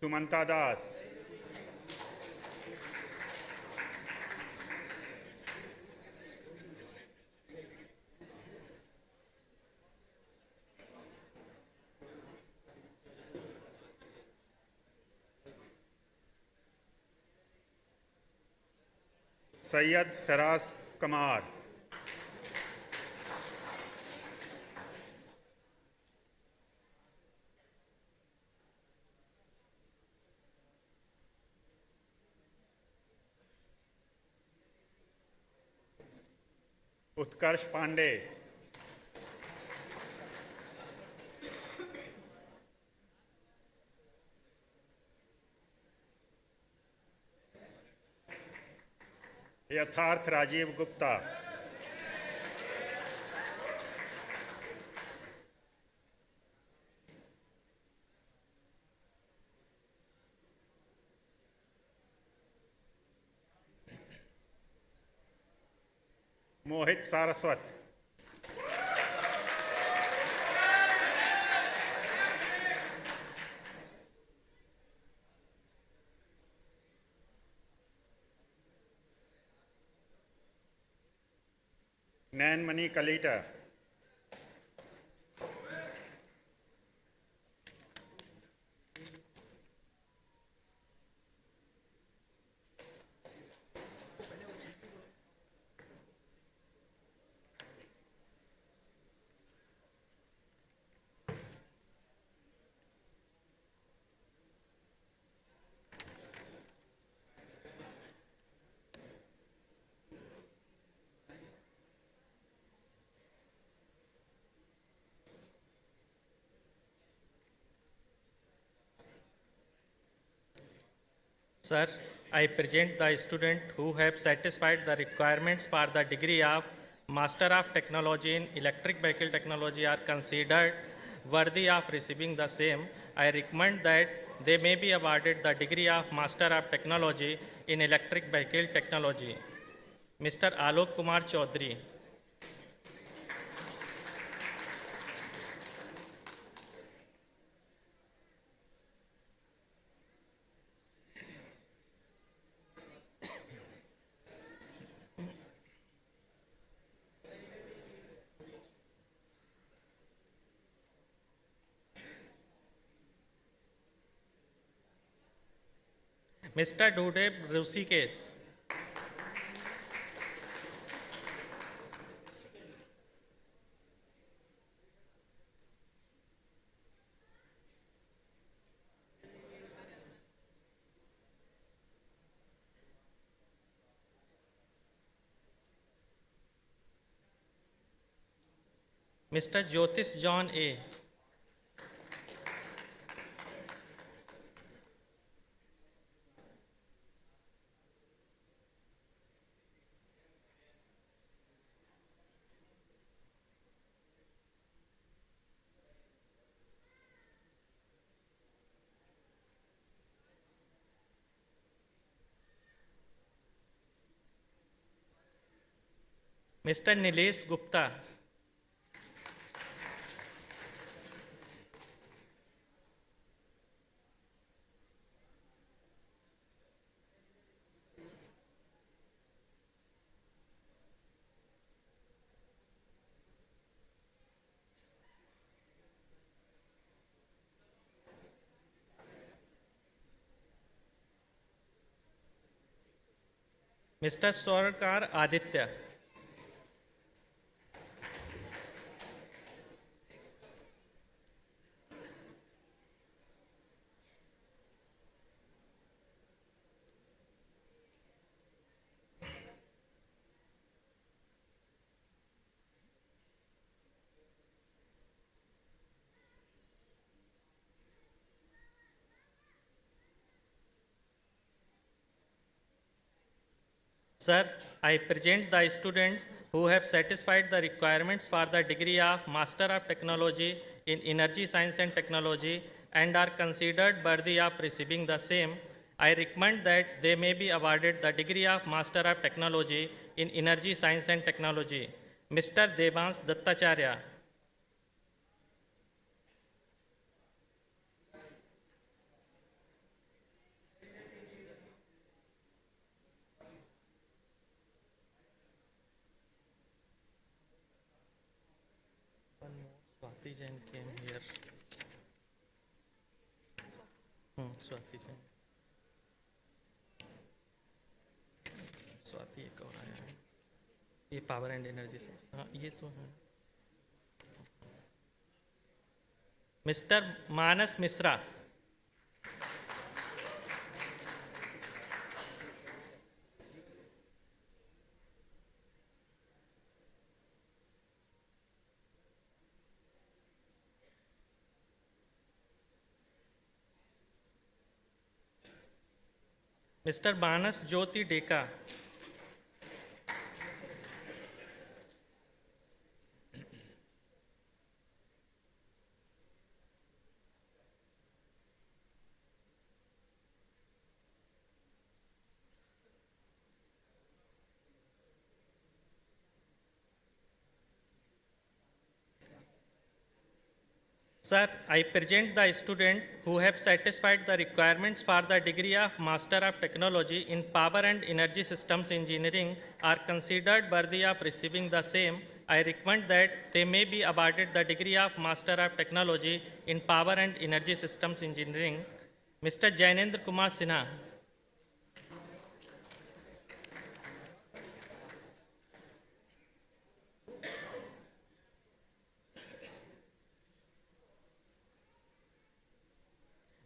Sumanta Das, Syed Faraz Kamar, Utkarsh Pandey, Yatharth Rajiv Gupta, Mohit Saraswat, Nanmani Kalita, Sir, I present the student who have satisfied the requirements for the degree of Master of Technology in Electric Vehicle Technology are considered worthy of receiving the same. I recommend that they may be awarded the degree of Master of Technology in Electric Vehicle Technology. Mr. Alok Kumar Chaudhary. Mr. Dudeb Rusikesh. Mr. Jyotis John A. Mr. Nilesh Gupta. Mr. Swarkar Aditya. Sir, I present the students who have satisfied the requirements for the degree of Master of Technology in Energy Science and Technology and are considered worthy of receiving the same. I recommend that they may be awarded the degree of Master of Technology in Energy Science and Technology. Mr. Devans Dattacharya. Swati Jain came here. Swati Jain. Swati एक और आया है, ये power and energy से, हाँ ये तो है। Mister Manas Mishra. Mister Manas Jyoti Deka. Sir, I present the student who have satisfied the requirements for the degree of Master of Technology in Power and Energy Systems Engineering are considered worthy of receiving the same. I recommend that they may be awarded the degree of Master of Technology in Power and Energy Systems Engineering. Mr. Jainendra Kumar Sinha.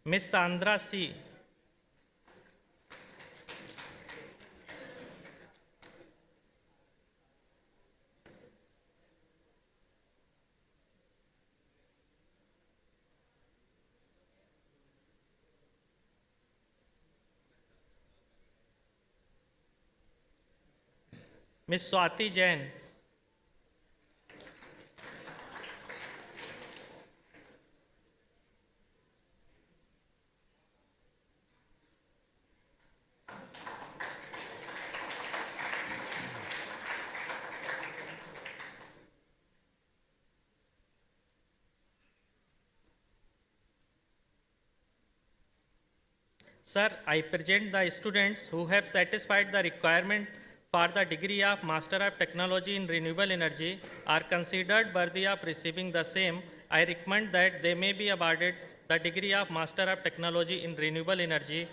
Miss Sandra C. Miss Swati Jain. Sir, I present the students who have satisfied the requirement for the degree of Master of Technology in Renewable Energy are considered worthy of receiving the same. I recommend that they may be awarded the degree of Master of Technology in Renewable Energy.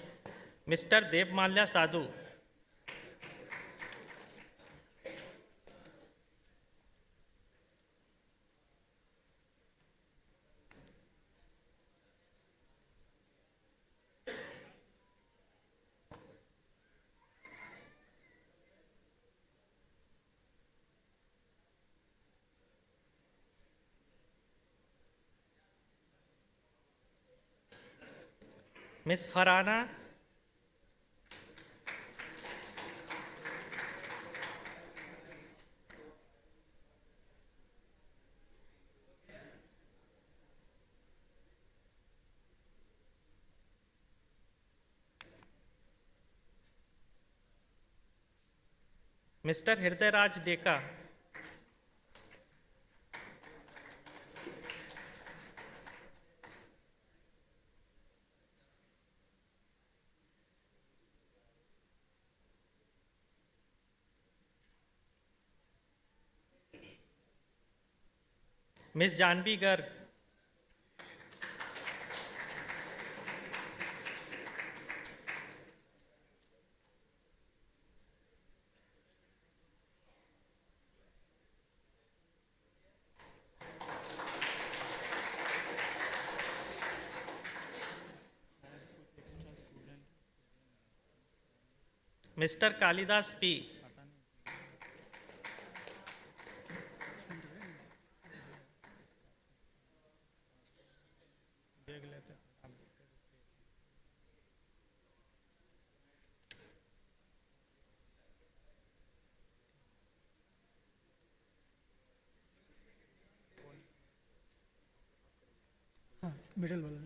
Mr. Devmalya Sadhu. Ms. Farhana. Mr. Hridayaraj Deka. Ms. Janvi Garg. Mr. Kalidas P. Middle वाला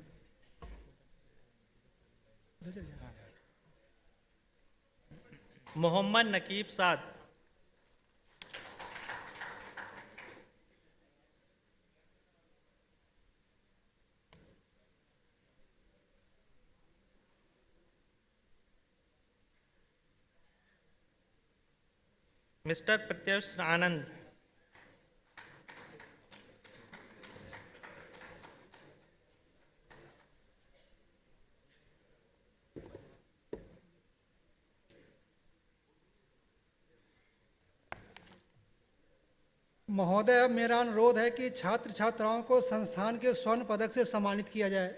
उधर चल जा। Mohammad Nakib Saad. Mr. Pratyush Anand. महोदय, मेरा अनुरोध है कि छात्र छात्राओं को संस्थान के स्वर्ण पदक से सम्मानित किया जाए।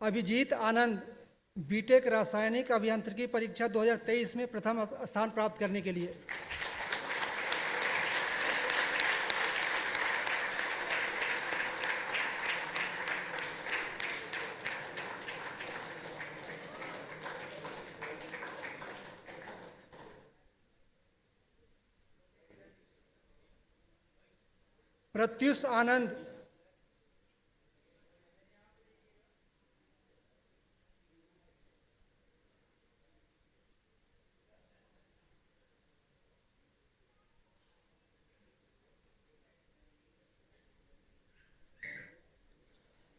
अभिजीत आनंद, बीटेक रासायनिक अभियांत्रिकी परीक्षा 2023 में प्रथम स्थान प्राप्त करने के लिए। प्रत्युष आनंद,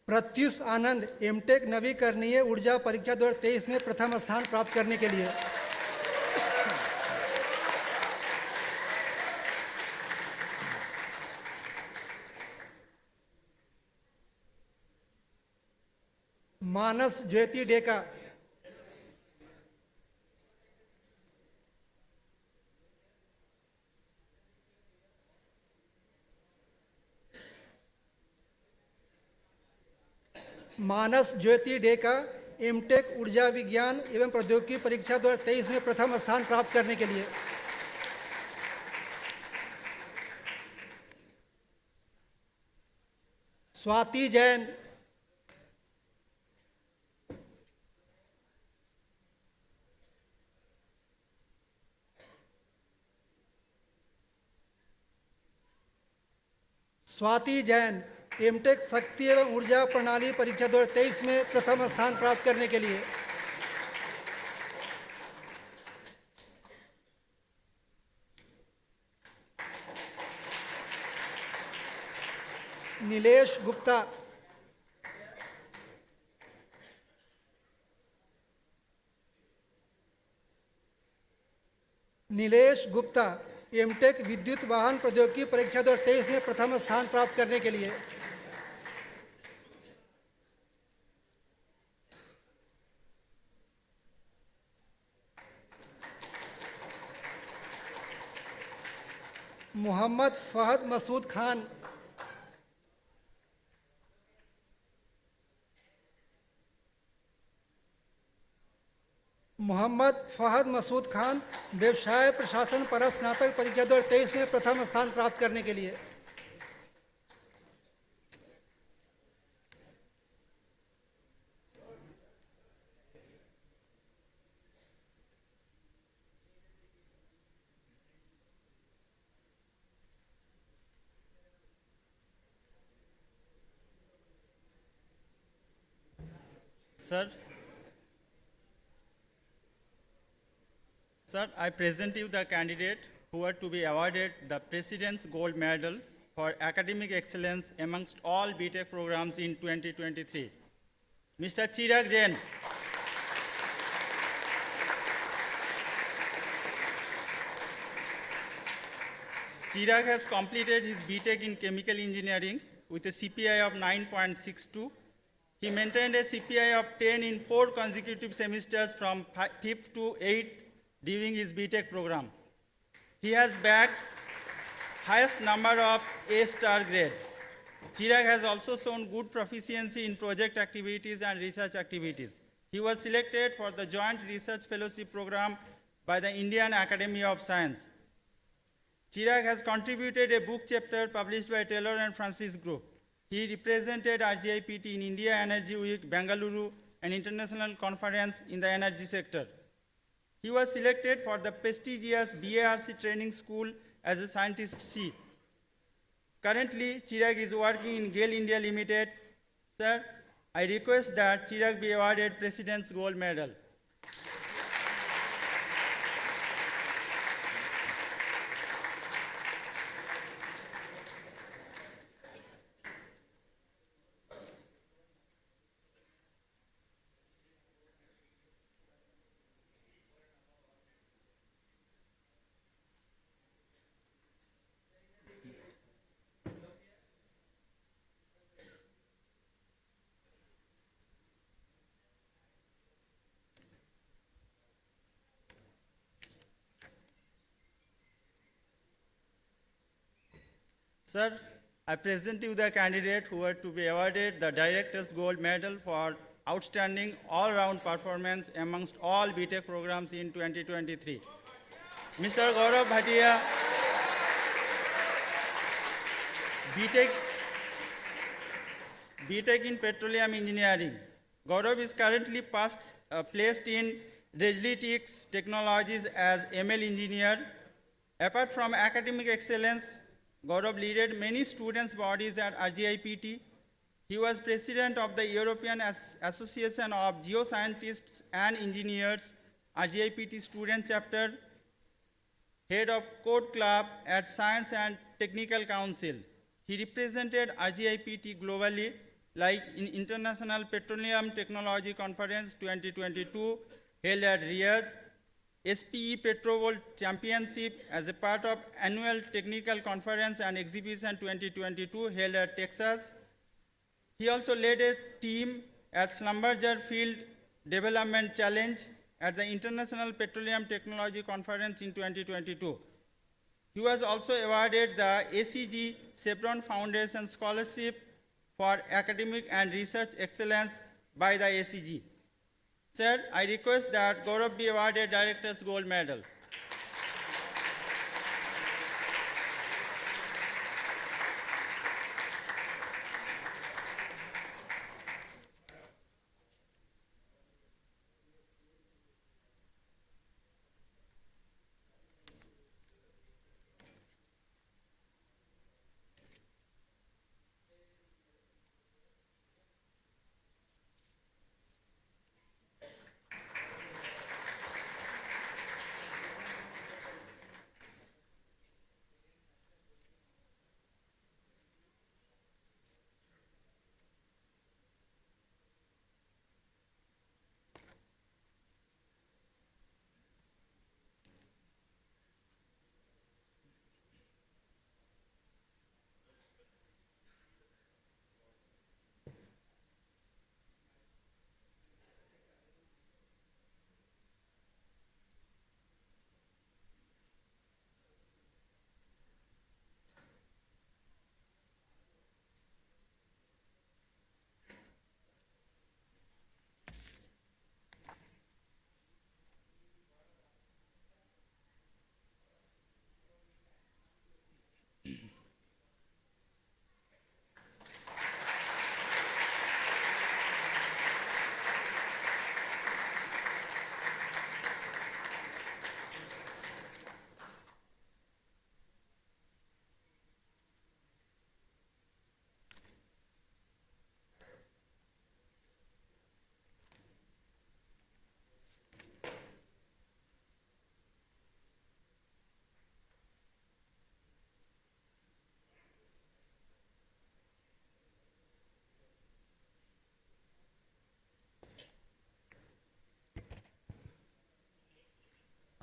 प्रत्युष आनंद, एमटेक नवीकरणीय ऊर्जा परीक्षा 2023 में प्रथम स्थान प्राप्त करने के लिए। मानस ज्योति डेका, मानस ज्योति डेका, एमटेक ऊर्जा विज्ञान एवं प्रौद्योगिकी परीक्षा 2023 में प्रथम स्थान प्राप्त करने के लिए। स्वाति जैन, स्वाति जैन, एमटेक शक्ति एवं ऊर्जा प्रणाली परीक्षा 2023 में प्रथम स्थान प्राप्त करने के लिए। नीलेश गुप्ता, नीलेश गुप्ता, एमटेक विद्युत वाहन प्रौद्योगिकी परीक्षा 2023 में प्रथम स्थान प्राप्त करने के लिए। मोहम्मद फहद मसूद खान, मोहम्मद फहद मसूद खान व्यवसाय प्रशासन पर स्नातक परीक्षा 2023 में प्रथम स्थान प्राप्त करने के लिए। Sir, Sir, I present you the candidate who are to be awarded the President's Gold Medal for academic excellence amongst all BTech programs in 2023. Mr. Chirag Jain. Chirag has completed his BTech in chemical engineering with a CPI of 9.62. He maintained a CPI of 10 in 4 consecutive semesters from 5th to 8th during his BTech program. He has bagged highest number of A-star grade. Chirag has also shown good proficiency in project activities and research activities. He was selected for the Joint Research Fellowship Program by the Indian Academy of Science. Chirag has contributed a book chapter published by Taylor and Francis Group. He represented RGIPT in India Energy Week, Bengaluru, an international conference in the energy sector. He was selected for the prestigious BARC training school as a scientist C. Currently, Chirag is working in GAIL India Limited. Sir, I request that Chirag be awarded President's Gold Medal. Sir, I present you the candidate who are to be awarded the Director's Gold Medal for outstanding all-round performance amongst all BTech programs in 2023. Mr. Gaurav Bhatia, BTech in Petroleum Engineering. Gaurav is currently placed in Reslytics Technologies as ML Engineer. Apart from academic excellence, Gaurav led many students' bodies at RGIPT. He was president of the European Association of Geoscientists and Engineers, RGIPT student chapter, head of Code Club at Science and Technical Council. He represented RGIPT globally, like in International Petroleum Technology Conference 2022, held at Riyadh, SPE Petrobol Championship as a part of Annual Technical Conference and Exhibition 2022 held at Texas. He also led a team at Schlumberger Field Development Challenge at the International Petroleum Technology Conference in 2022. He was also awarded the ACG Chevron Foundation Scholarship for Academic and Research Excellence by the ACG. Sir, I request that Gaurav be awarded Director's Gold Medal.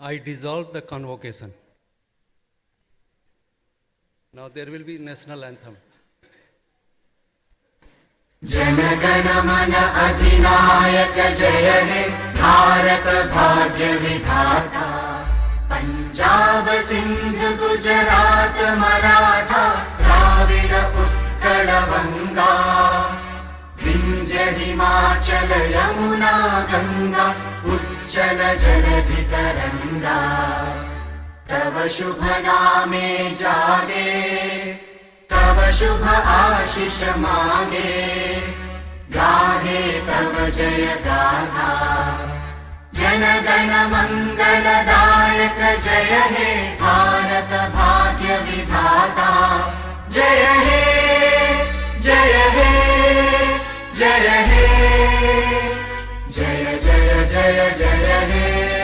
I dissolve the convocation. Now there will be national anthem. जनगण मन अधिनायक जय हे भारत भाग्य विधाता पंजाब सिंध गुजरात मराठा द्राविड उत्कल बंगा विंध्य हिमाचल यमुना गंगा उच्चल जलधि तरंगा तव शुभ नामे जागे तव शुभ आशीष मागे गाहे तव जय गाथा जनगण मंगलदायक जय हे भारत भाग्य विधाता जय हे जय हे जय हे जय जय जय जय हे